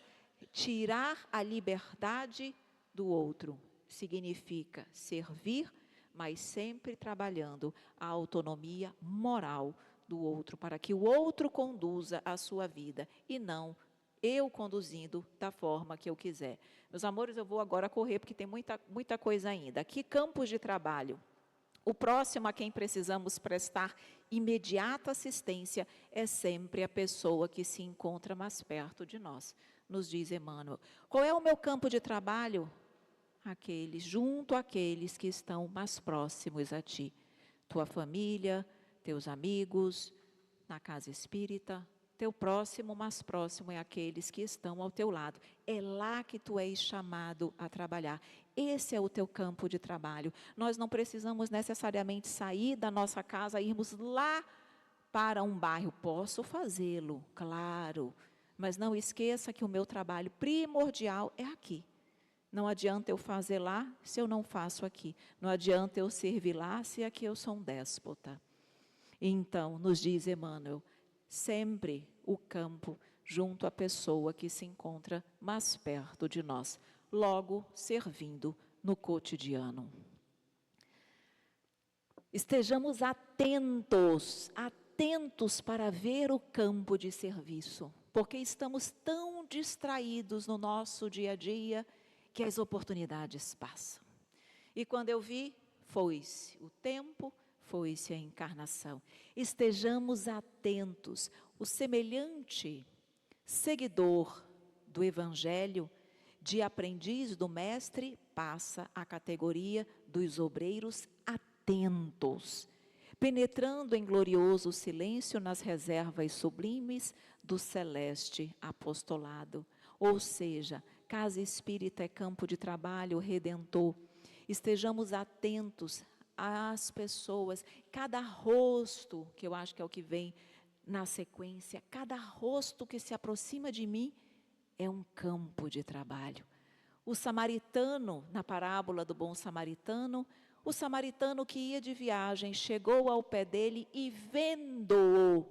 tirar a liberdade do outro. Significa servir, mas sempre trabalhando a autonomia moral do outro, para que o outro conduza a sua vida, e não eu conduzindo da forma que eu quiser. Meus amores, eu vou agora correr, porque tem muita coisa ainda. Aqui, campos de trabalho. O próximo a quem precisamos prestar imediata assistência é sempre a pessoa que se encontra mais perto de nós, nos diz Emmanuel. Qual é o meu campo de trabalho? Junto àqueles que estão mais próximos a ti. Tua família, teus amigos, na casa espírita. Teu próximo, mais próximo é aqueles que estão ao teu lado. É lá que tu és chamado a trabalhar. Esse é o teu campo de trabalho. Nós não precisamos necessariamente sair da nossa casa, irmos lá para um bairro. Posso fazê-lo, claro, mas não esqueça que o meu trabalho primordial é aqui. Não adianta eu fazer lá se eu não faço aqui. Não adianta eu servir lá se aqui eu sou um déspota. Então, nos diz Emmanuel, sempre o campo junto à pessoa que se encontra mais perto de nós, logo servindo no cotidiano. Estejamos atentos para ver o campo de serviço, porque estamos tão distraídos no nosso dia a dia que as oportunidades passam. E quando eu vi, foi-se o tempo, foi-se a encarnação. Estejamos atentos. O semelhante seguidor do Evangelho, de aprendiz do Mestre, passa à categoria dos obreiros atentos. penetrando em glorioso silêncio nas reservas sublimes do celeste apostolado. Ou seja, casa espírita é campo de trabalho redentor. Estejamos atentos às pessoas, cada rosto, que eu acho que é o que vem na sequência, cada rosto que se aproxima de mim é um campo de trabalho. O samaritano, na parábola do bom samaritano, o samaritano que ia de viagem, chegou ao pé dele e vendo-o,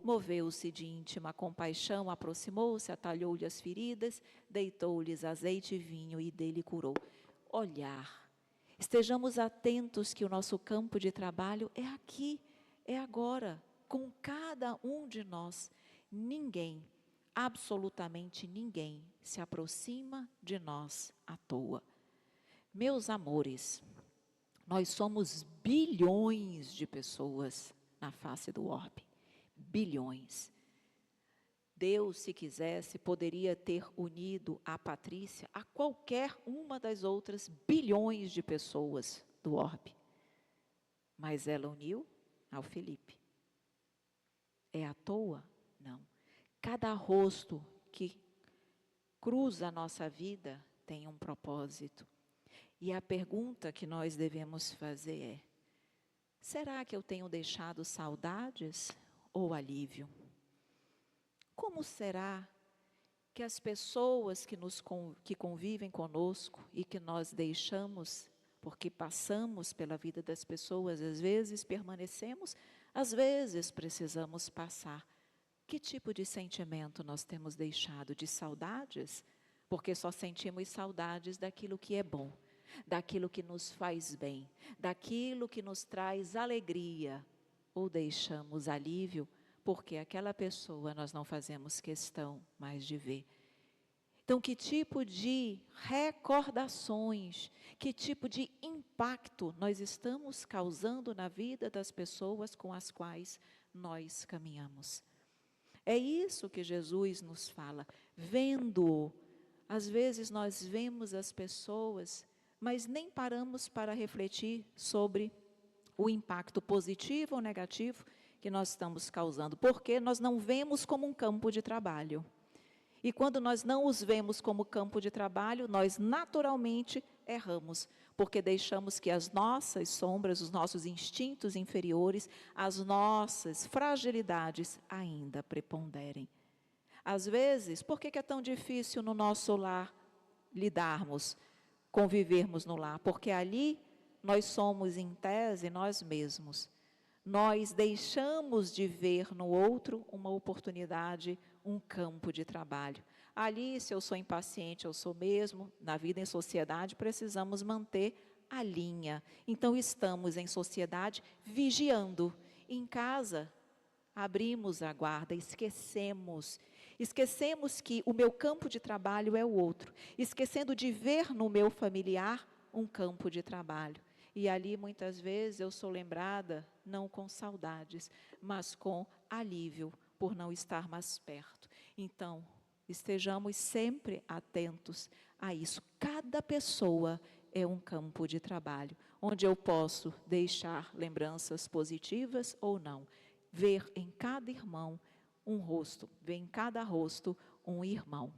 moveu-se de íntima compaixão, aproximou-se, atalhou-lhe as feridas, deitou-lhes azeite e vinho e dele curou. Olhar. Estejamos atentos que o nosso campo de trabalho é aqui, é agora, com cada um de nós. Ninguém, absolutamente ninguém, se aproxima de nós à toa. Meus amores, nós somos bilhões de pessoas na face do orbe. Bilhões. Deus, se quisesse, poderia ter unido a Patrícia a qualquer uma das outras bilhões de pessoas do orbe. Mas ela uniu ao Felipe. É à toa? Não. Cada rosto que cruza a nossa vida tem um propósito. E a pergunta que nós devemos fazer é: será que eu tenho deixado saudades ou alívio? Como será que as pessoas que convivem conosco e que nós deixamos, porque passamos pela vida das pessoas, às vezes permanecemos, às vezes precisamos passar. Que tipo de sentimento nós temos deixado? De saudades? Porque só sentimos saudades daquilo que é bom, daquilo que nos faz bem, daquilo que nos traz alegria. Ou deixamos alívio, porque aquela pessoa nós não fazemos questão mais de ver. Então, que tipo de recordações, que tipo de impacto nós estamos causando na vida das pessoas com as quais nós caminhamos? É isso que Jesus nos fala. Vendo, às vezes nós vemos as pessoas, mas nem paramos para refletir sobre o impacto positivo ou negativo que nós estamos causando, porque nós não vemos como um campo de trabalho. E quando nós não os vemos como campo de trabalho, nós naturalmente erramos, porque deixamos que as nossas sombras, os nossos instintos inferiores, as nossas fragilidades ainda preponderem. Às vezes, por que é tão difícil no nosso lar lidarmos, convivermos no lar? Porque ali nós somos, em tese, nós mesmos. Nós deixamos de ver no outro uma oportunidade, um campo de trabalho. Ali, se eu sou impaciente, eu sou mesmo, na vida em sociedade, precisamos manter a linha. Então, estamos em sociedade vigiando. Em casa, abrimos a guarda, esquecemos que o meu campo de trabalho é o outro, esquecendo de ver no meu familiar um campo de trabalho. E ali, muitas vezes, eu sou lembrada, não com saudades, mas com alívio, por não estar mais perto. Então, estejamos sempre atentos a isso. Cada pessoa é um campo de trabalho, onde eu posso deixar lembranças positivas ou não. Ver em cada irmão um rosto, ver em cada rosto um irmão.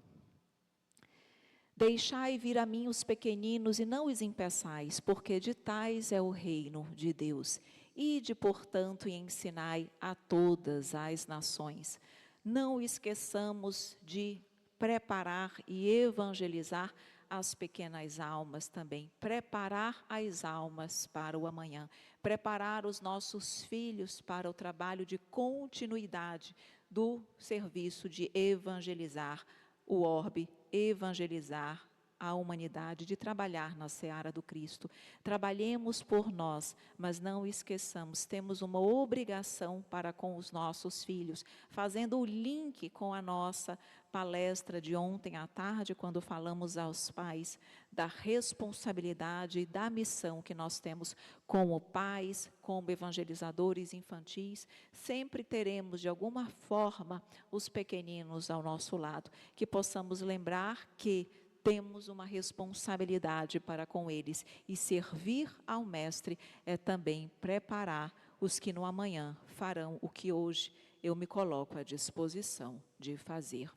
Deixai vir a mim os pequeninos e não os impeçais, porque de tais é o reino de Deus. Ide, portanto, e ensinai a todas as nações. Não esqueçamos de preparar e evangelizar as pequenas almas também. Preparar as almas para o amanhã. Preparar os nossos filhos para o trabalho de continuidade do serviço de evangelizar o orbe, evangelizar a humanidade, de trabalhar na seara do Cristo. Trabalhemos por nós, mas não esqueçamos, temos uma obrigação para com os nossos filhos, fazendo o link com a nossa palestra de ontem à tarde, quando falamos aos pais da responsabilidade e da missão que nós temos como pais, como evangelizadores infantis. Sempre teremos, de alguma forma, os pequeninos ao nosso lado, que possamos lembrar que temos uma responsabilidade para com eles. E servir ao Mestre é também preparar os que no amanhã farão o que hoje eu me coloco à disposição de fazer.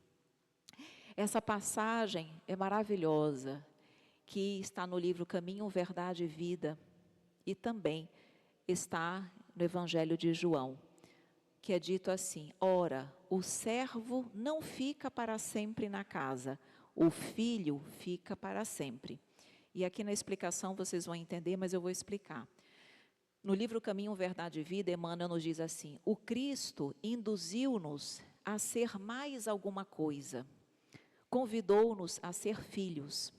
Essa passagem é maravilhosa, que está no livro Caminho, Verdade e Vida, e também está no Evangelho de João, que é dito assim: ora, o servo não fica para sempre na casa, o filho fica para sempre. E aqui na explicação vocês vão entender, mas eu vou explicar. No livro Caminho, Verdade e Vida, Emmanuel nos diz assim: o Cristo induziu-nos a ser mais alguma coisa, convidou-nos a ser filhos.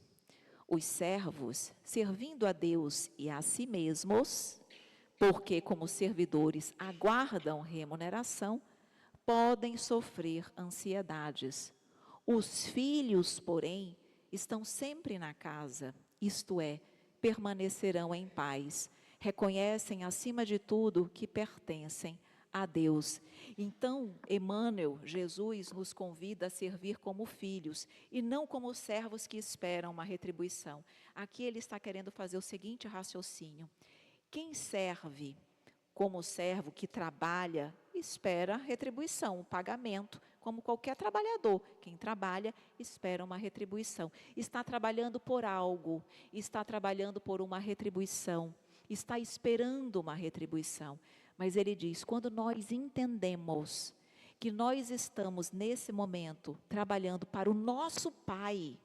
Os servos, servindo a Deus e a si mesmos, porque como servidores aguardam remuneração, podem sofrer ansiedades. Os filhos, porém, estão sempre na casa, isto é, permanecerão em paz, reconhecem acima de tudo que pertencem a Deus. Então, Emmanuel, Jesus, nos convida a servir como filhos e não como servos que esperam uma retribuição. Aqui ele está querendo fazer o seguinte raciocínio: quem serve como servo que trabalha, espera retribuição, um pagamento, como qualquer trabalhador. Quem trabalha, espera uma retribuição. Está trabalhando por algo, está trabalhando por uma retribuição, está esperando uma retribuição. Mas ele diz, quando nós entendemos que nós estamos nesse momento trabalhando para o nosso Pai,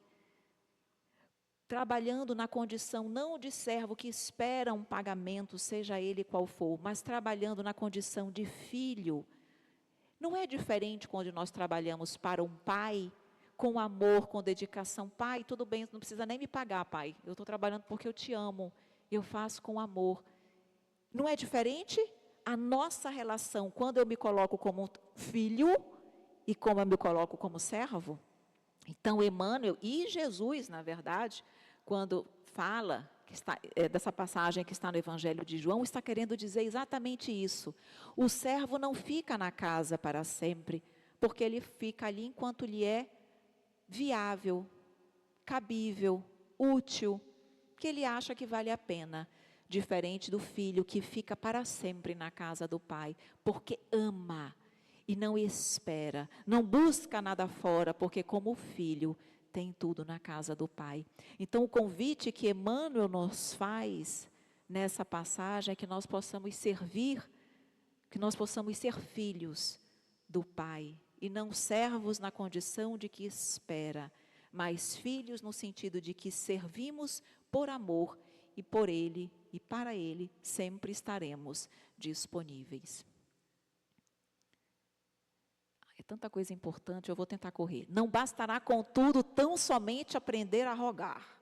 trabalhando na condição não de servo que espera um pagamento, seja ele qual for, mas trabalhando na condição de filho, não é diferente quando nós trabalhamos para um pai, com amor, com dedicação. Pai, tudo bem, não precisa nem me pagar, pai, eu estou trabalhando porque eu te amo, eu faço com amor. Não é diferente a nossa relação quando eu me coloco como filho e como eu me coloco como servo? Então, Emmanuel e Jesus, na verdade, quando fala dessa passagem que está no Evangelho de João, está querendo dizer exatamente isso. O servo não fica na casa para sempre, porque ele fica ali enquanto lhe é viável, cabível, útil, que ele acha que vale a pena. Diferente do filho que fica para sempre na casa do pai, porque ama e não espera, não busca nada fora, porque como filho tem tudo na casa do pai. Então o convite que Emmanuel nos faz nessa passagem é que nós possamos servir, que nós possamos ser filhos do pai, e não servos na condição de que espera, mas filhos no sentido de que servimos por amor, e por ele e para ele sempre estaremos disponíveis. É tanta coisa importante, eu vou tentar correr. Não bastará, contudo, tão somente aprender a rogar.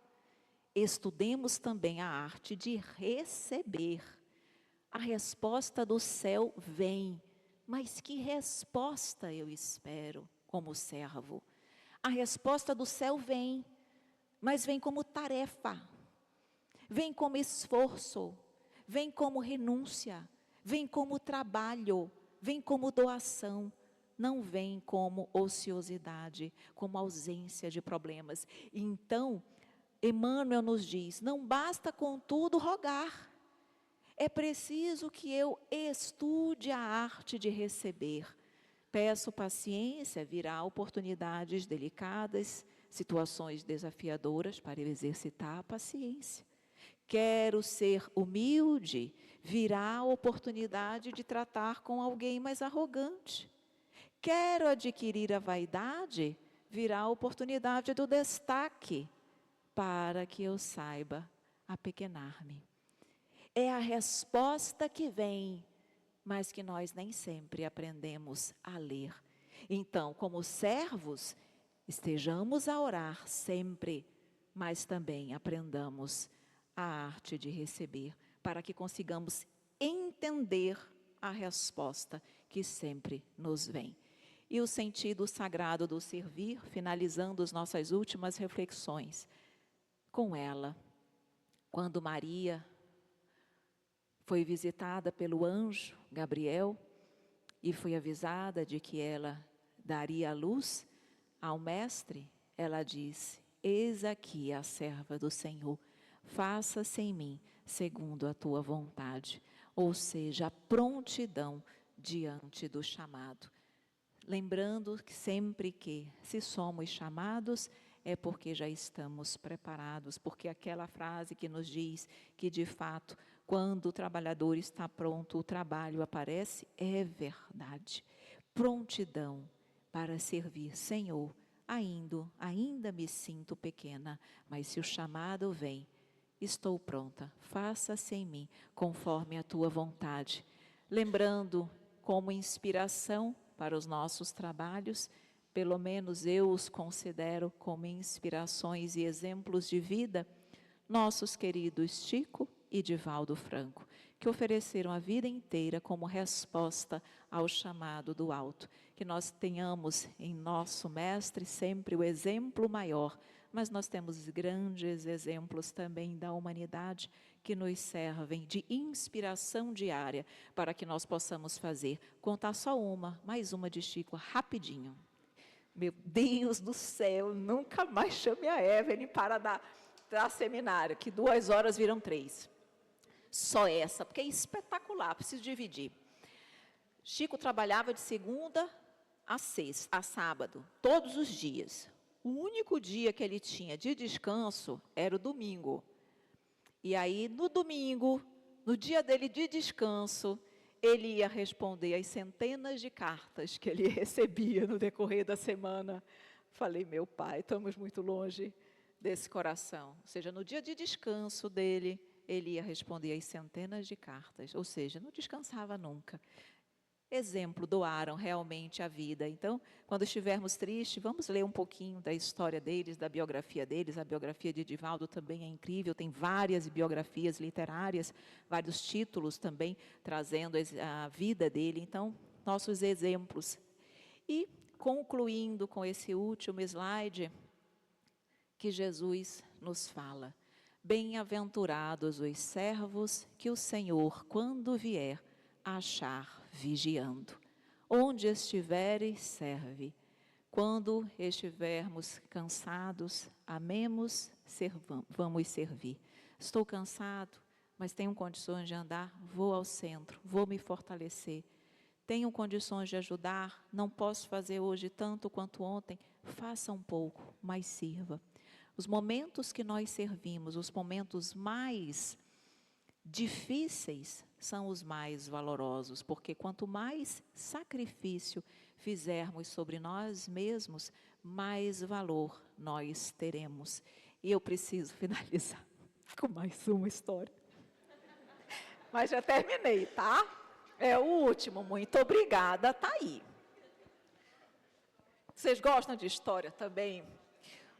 Estudemos também a arte de receber. A resposta do céu vem, mas que resposta eu espero como servo? A resposta do céu vem, mas vem como tarefa. Vem como esforço, vem como renúncia, vem como trabalho, vem como doação, não vem como ociosidade, como ausência de problemas. Então, Emmanuel nos diz, não basta contudo rogar, é preciso que eu estude a arte de receber. Peço paciência, virá oportunidades delicadas, situações desafiadoras para eu exercitar a paciência. Quero ser humilde, virá a oportunidade de tratar com alguém mais arrogante. Quero adquirir a vaidade, virá a oportunidade do destaque, para que eu saiba apequenar-me. É a resposta que vem, mas que nós nem sempre aprendemos a ler. Então, como servos, estejamos a orar sempre, mas também aprendamos a arte de receber, para que consigamos entender a resposta que sempre nos vem. E o sentido sagrado do servir, finalizando as nossas últimas reflexões. Com ela, quando Maria foi visitada pelo anjo Gabriel e foi avisada de que ela daria a luz ao Mestre, ela disse, eis aqui a serva do Senhor, faça-se em mim segundo a tua vontade. Ou seja, a prontidão diante do chamado. Lembrando que sempre que, se somos chamados, é porque já estamos preparados, porque aquela frase que nos diz que, de fato, quando o trabalhador está pronto, o trabalho aparece, é verdade. Prontidão para servir. Senhor, ainda me sinto pequena, mas se o chamado vem, estou pronta, faça-se em mim, conforme a tua vontade. Lembrando, como inspiração para os nossos trabalhos, pelo menos eu os considero como inspirações e exemplos de vida, nossos queridos Chico e Divaldo Franco, que ofereceram a vida inteira como resposta ao chamado do alto. Que nós tenhamos em nosso mestre sempre o exemplo maior, mas nós temos grandes exemplos também da humanidade que nos servem de inspiração diária para que nós possamos fazer. Contar só mais uma de Chico, rapidinho. Meu Deus do céu, nunca mais chame a Evelyn para dar seminário, que 2 horas viram 3. Só essa, porque é espetacular, preciso dividir. Chico trabalhava de segunda a sábado, todos os dias. O único dia que ele tinha de descanso era o domingo. E aí, no domingo, no dia dele de descanso, ele ia responder às centenas de cartas que ele recebia no decorrer da semana. Falei, meu pai, estamos muito longe desse coração. Ou seja, no dia de descanso dele, ele ia responder às centenas de cartas. Ou seja, não descansava nunca. Exemplo, doaram realmente a vida. Então, quando estivermos tristes, vamos ler um pouquinho da história deles, da biografia deles. A biografia de Divaldo também é incrível, tem várias biografias literárias, vários títulos também trazendo a vida dele. Então, nossos exemplos. E, concluindo com esse último slide, que Jesus nos fala: bem-aventurados os servos que o Senhor, quando vier, achar vigiando. Onde estiveres, serve. Quando estivermos cansados, amemos, vamos servir. Estou cansado, mas tenho condições de andar, vou ao centro, vou me fortalecer. Tenho condições de ajudar, não posso fazer hoje tanto quanto ontem, faça um pouco, mas sirva. Os momentos que nós servimos, os momentos mais difíceis são os mais valorosos, porque quanto mais sacrifício fizermos sobre nós mesmos, mais valor nós teremos. E eu preciso finalizar com mais uma história. Mas já terminei, tá? É o último, muito obrigada, tá aí. Vocês gostam de história também?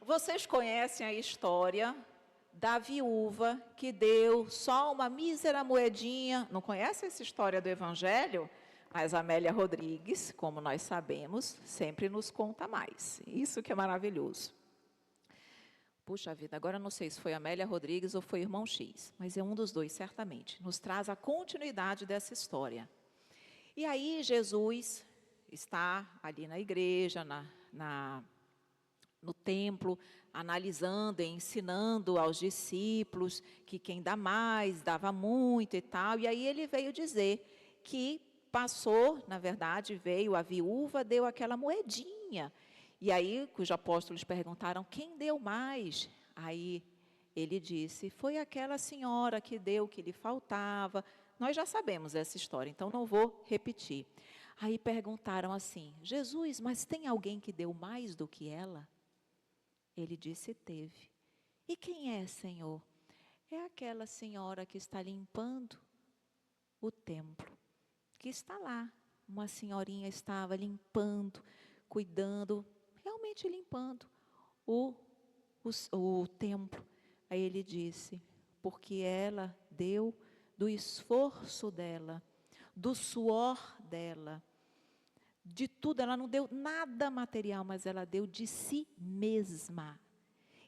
Vocês conhecem a história da viúva que deu só uma mísera moedinha? Não conhece essa história do Evangelho? Mas a Amélia Rodrigues, como nós sabemos, sempre nos conta mais. Isso que é maravilhoso. Puxa vida, agora não sei se foi a Amélia Rodrigues ou foi o irmão X, mas é um dos dois, certamente. Nos traz a continuidade dessa história. E aí Jesus está ali na igreja, no templo, analisando e ensinando aos discípulos que quem dá mais, dava muito e tal. E aí ele veio dizer que passou, na verdade, veio a viúva, deu aquela moedinha. E aí os apóstolos perguntaram, quem deu mais? Aí ele disse, foi aquela senhora que deu o que lhe faltava. Nós já sabemos essa história, então não vou repetir. Aí perguntaram assim, Jesus, mas tem alguém que deu mais do que ela? Ele disse, teve. E quem é, Senhor? É aquela senhora que está limpando o templo, que está lá. Uma senhorinha estava limpando, cuidando, realmente limpando o templo. Aí ele disse, porque ela deu do esforço dela, do suor dela, de tudo, ela não deu nada material, mas ela deu de si mesma.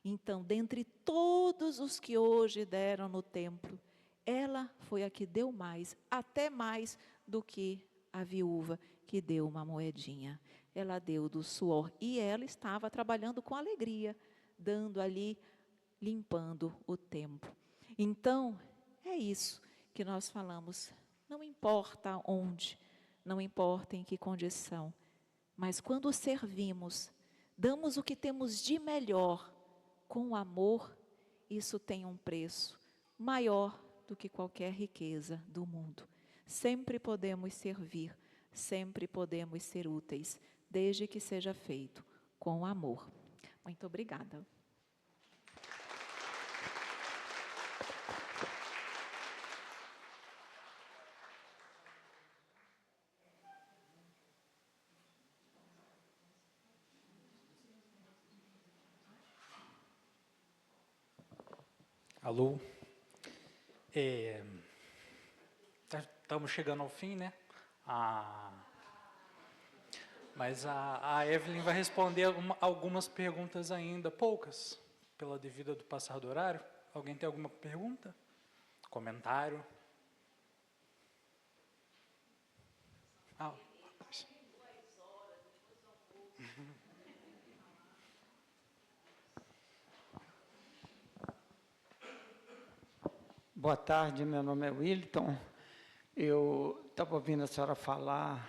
Então, dentre todos os que hoje deram no templo, ela foi a que deu mais, até mais do que a viúva que deu uma moedinha. Ela deu do suor e ela estava trabalhando com alegria, dando ali, limpando o templo. Então, é isso que nós falamos. Não importa onde, não importa em que condição, mas quando servimos, damos o que temos de melhor com amor, isso tem um preço maior do que qualquer riqueza do mundo. Sempre podemos servir, sempre podemos ser úteis, desde que seja feito com amor. Muito obrigada. Alô? Estamos chegando ao fim, né? Mas a Evelyn vai responder algumas perguntas ainda, poucas, pela devida do passar do horário. Alguém tem alguma pergunta? Comentário? Boa tarde, meu nome é Wilton. Eu estava ouvindo a senhora falar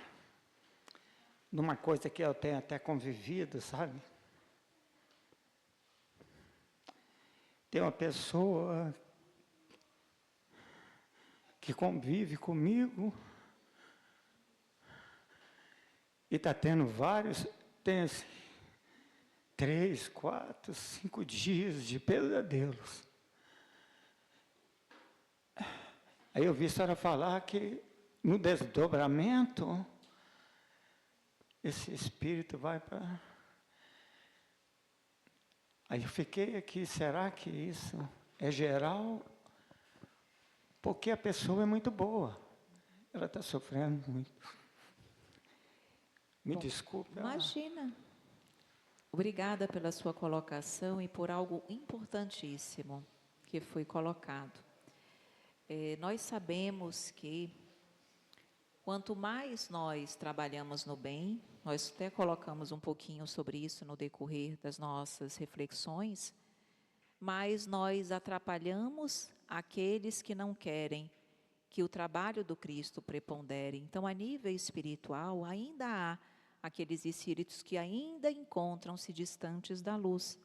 numa coisa que eu tenho até convivido, sabe? Tem uma pessoa que convive comigo e está tendo tem assim, 3, 4, 5 dias de pesadelos. Aí eu vi a senhora falar que no desdobramento, esse espírito vai para... Aí eu fiquei aqui, será que isso é geral? Porque a pessoa é muito boa, ela está sofrendo muito. Me desculpe. Imagina. Obrigada pela sua colocação e por algo importantíssimo que foi colocado. Nós sabemos que quanto mais nós trabalhamos no bem, nós até colocamos um pouquinho sobre isso no decorrer das nossas reflexões, mais nós atrapalhamos aqueles que não querem que o trabalho do Cristo prepondere. Então, a nível espiritual, ainda há aqueles espíritos que ainda encontram-se distantes da luz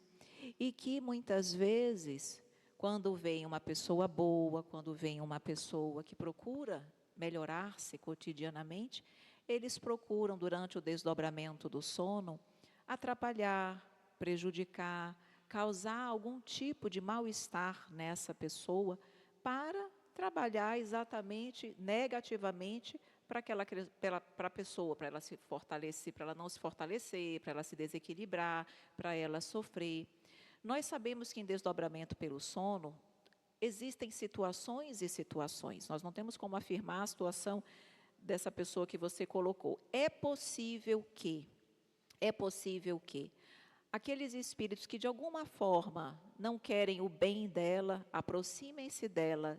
e que muitas vezes, quando vem uma pessoa boa, quando vem uma pessoa que procura melhorar-se cotidianamente, eles procuram, durante o desdobramento do sono, atrapalhar, prejudicar, causar algum tipo de mal-estar nessa pessoa para trabalhar exatamente negativamente para a pessoa, para ela se fortalecer, para ela não se fortalecer, para ela se desequilibrar, para ela sofrer. Nós sabemos que em desdobramento pelo sono, existem situações e situações. Nós não temos como afirmar a situação dessa pessoa que você colocou. É possível que aqueles espíritos que de alguma forma não querem o bem dela, aproximem-se dela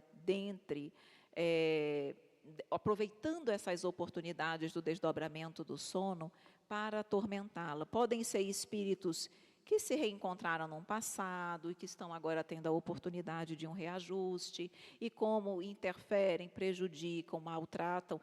aproveitando essas oportunidades do desdobramento do sono para atormentá-la. Podem ser espíritos que se reencontraram no passado e que estão agora tendo a oportunidade de um reajuste, e como interferem, prejudicam, maltratam,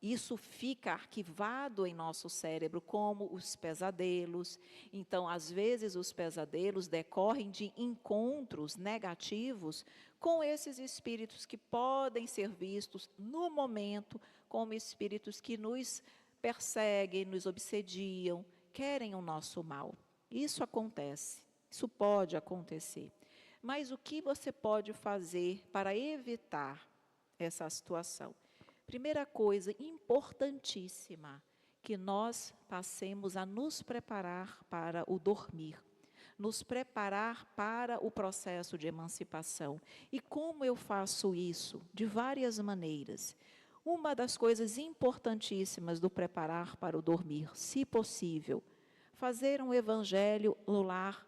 isso fica arquivado em nosso cérebro como os pesadelos. Então, às vezes, os pesadelos decorrem de encontros negativos com esses espíritos que podem ser vistos no momento como espíritos que nos perseguem, nos obsediam, querem o nosso mal. Isso acontece, isso pode acontecer. Mas o que você pode fazer para evitar essa situação? Primeira coisa importantíssima, que nós passemos a nos preparar para o dormir, nos preparar para o processo de emancipação. E como eu faço isso? De várias maneiras. Uma das coisas importantíssimas do preparar para o dormir, se possível, fazer um evangelho no lar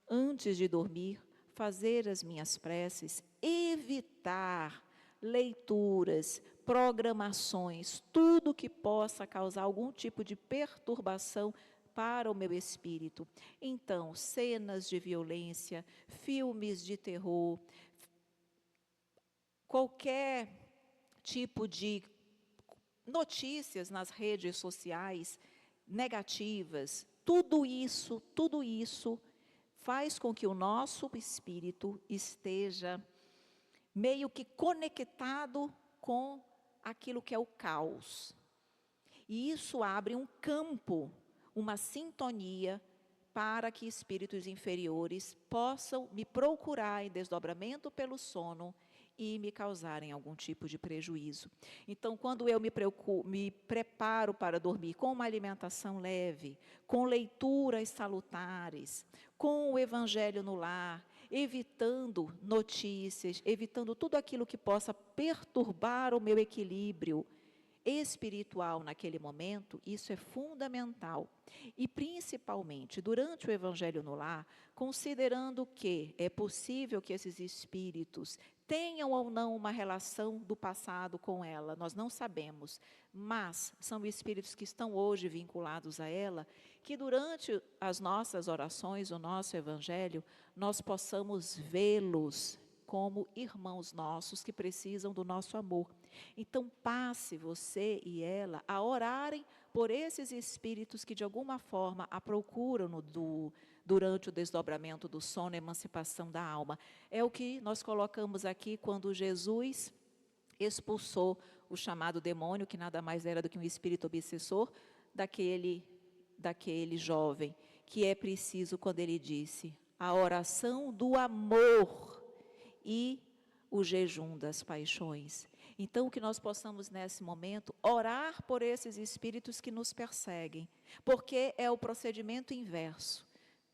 antes de dormir, fazer as minhas preces, evitar leituras, programações, tudo que possa causar algum tipo de perturbação para o meu espírito. Então, cenas de violência, filmes de terror, qualquer tipo de notícias nas redes sociais negativas, tudo isso faz com que o nosso espírito esteja meio que conectado com aquilo que é o caos. E isso abre um campo, uma sintonia para que espíritos inferiores possam me procurar em desdobramento pelo sono e me causarem algum tipo de prejuízo. Então, quando eu me preparo para dormir com uma alimentação leve, com leituras salutares, com o evangelho no lar, evitando notícias, evitando tudo aquilo que possa perturbar o meu equilíbrio espiritual naquele momento, isso é fundamental. E principalmente durante o evangelho no lar, considerando que é possível que esses espíritos tenham ou não uma relação do passado com ela, nós não sabemos, mas são espíritos que estão hoje vinculados a ela, que durante as nossas orações, o nosso evangelho, nós possamos vê-los como irmãos nossos que precisam do nosso amor. Então, passe você e ela a orarem por esses espíritos que, de alguma forma, a procuram durante o desdobramento do sono, a emancipação da alma. É o que nós colocamos aqui quando Jesus expulsou o chamado demônio, que nada mais era do que um espírito obsessor, daquele jovem, que é preciso, quando ele disse, a oração do amor e o jejum das paixões. Então, que nós possamos, nesse momento, orar por esses espíritos que nos perseguem, porque é o procedimento inverso.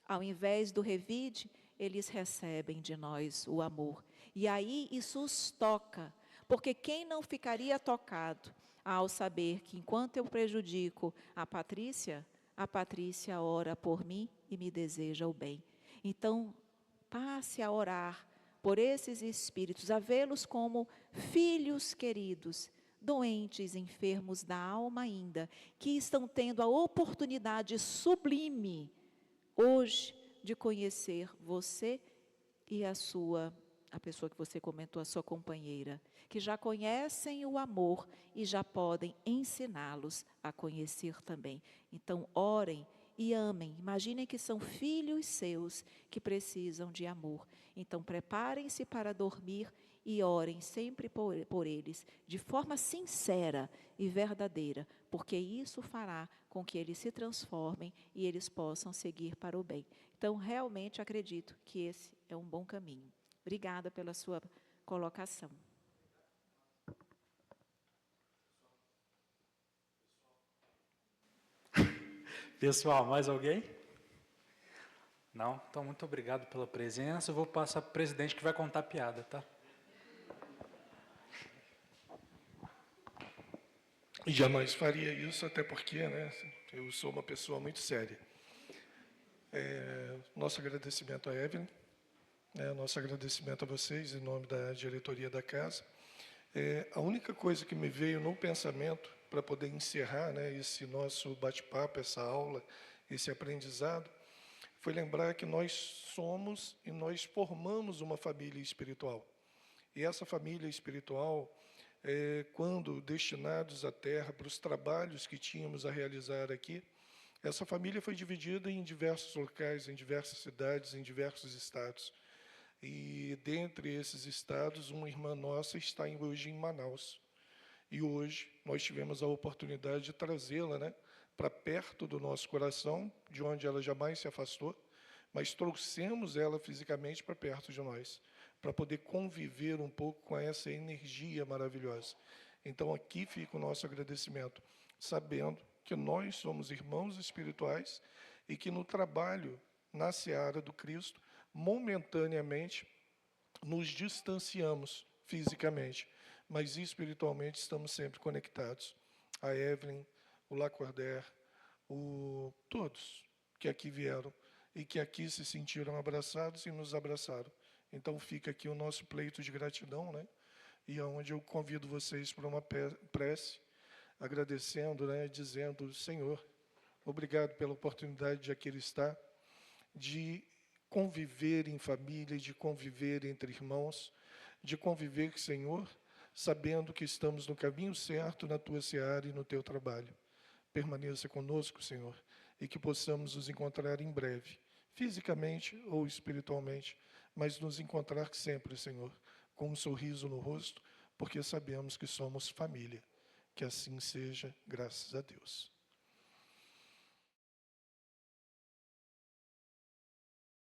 Ao invés do revide, eles recebem de nós o amor. E aí isso os toca, porque quem não ficaria tocado ao saber que, enquanto eu prejudico a Patrícia ora por mim e me deseja o bem. Então, passe a orar por esses espíritos, a vê-los como filhos queridos, doentes, enfermos da alma ainda, que estão tendo a oportunidade sublime, hoje, de conhecer você e a pessoa que você comentou, a sua companheira, que já conhecem o amor e já podem ensiná-los a conhecer também. Então, orem e amem. Imaginem que são filhos seus que precisam de amor. Então, preparem-se para dormir e orem sempre por eles, de forma sincera e verdadeira, porque isso fará com que eles se transformem e eles possam seguir para o bem. Então, realmente acredito que esse é um bom caminho. Obrigada pela sua colocação. Pessoal, mais alguém? Não? Então, muito obrigado pela presença. Eu vou passar para o presidente que vai contar a piada, tá? Jamais faria isso, até porque, né, eu sou uma pessoa muito séria. Nosso agradecimento a Evelyn, nosso agradecimento a vocês, em nome da diretoria da casa. A única coisa que me veio no pensamento, para poder encerrar, né, esse nosso bate-papo, essa aula, esse aprendizado, foi lembrar que nós somos e nós formamos uma família espiritual. E essa família espiritual, quando destinados à Terra, para os trabalhos que tínhamos a realizar aqui, essa família foi dividida em diversos locais, em diversas cidades, em diversos estados. E, dentre esses estados, uma irmã nossa está hoje em Manaus. E hoje nós tivemos a oportunidade de trazê-la, né, para perto do nosso coração, de onde ela jamais se afastou, mas trouxemos ela fisicamente para perto de nós, para poder conviver um pouco com essa energia maravilhosa. Então, aqui fica o nosso agradecimento, sabendo que nós somos irmãos espirituais e que no trabalho, na seara do Cristo, momentaneamente nos distanciamos fisicamente, mas espiritualmente estamos sempre conectados. A Evelyn, o Lacordaire, todos que aqui vieram e que aqui se sentiram abraçados e nos abraçaram. Então fica aqui o nosso pleito de gratidão, né? E onde eu convido vocês para uma prece, agradecendo, né, dizendo: Senhor, Obrigado pela oportunidade de aqui estar, de conviver em família, de conviver entre irmãos, de conviver, Senhor, sabendo que estamos no caminho certo na Tua seara e no Teu trabalho. Permaneça conosco, Senhor, e que possamos nos encontrar em breve, fisicamente ou espiritualmente, mas nos encontrar sempre, Senhor, com um sorriso no rosto, porque sabemos que somos família. Que assim seja, graças a Deus.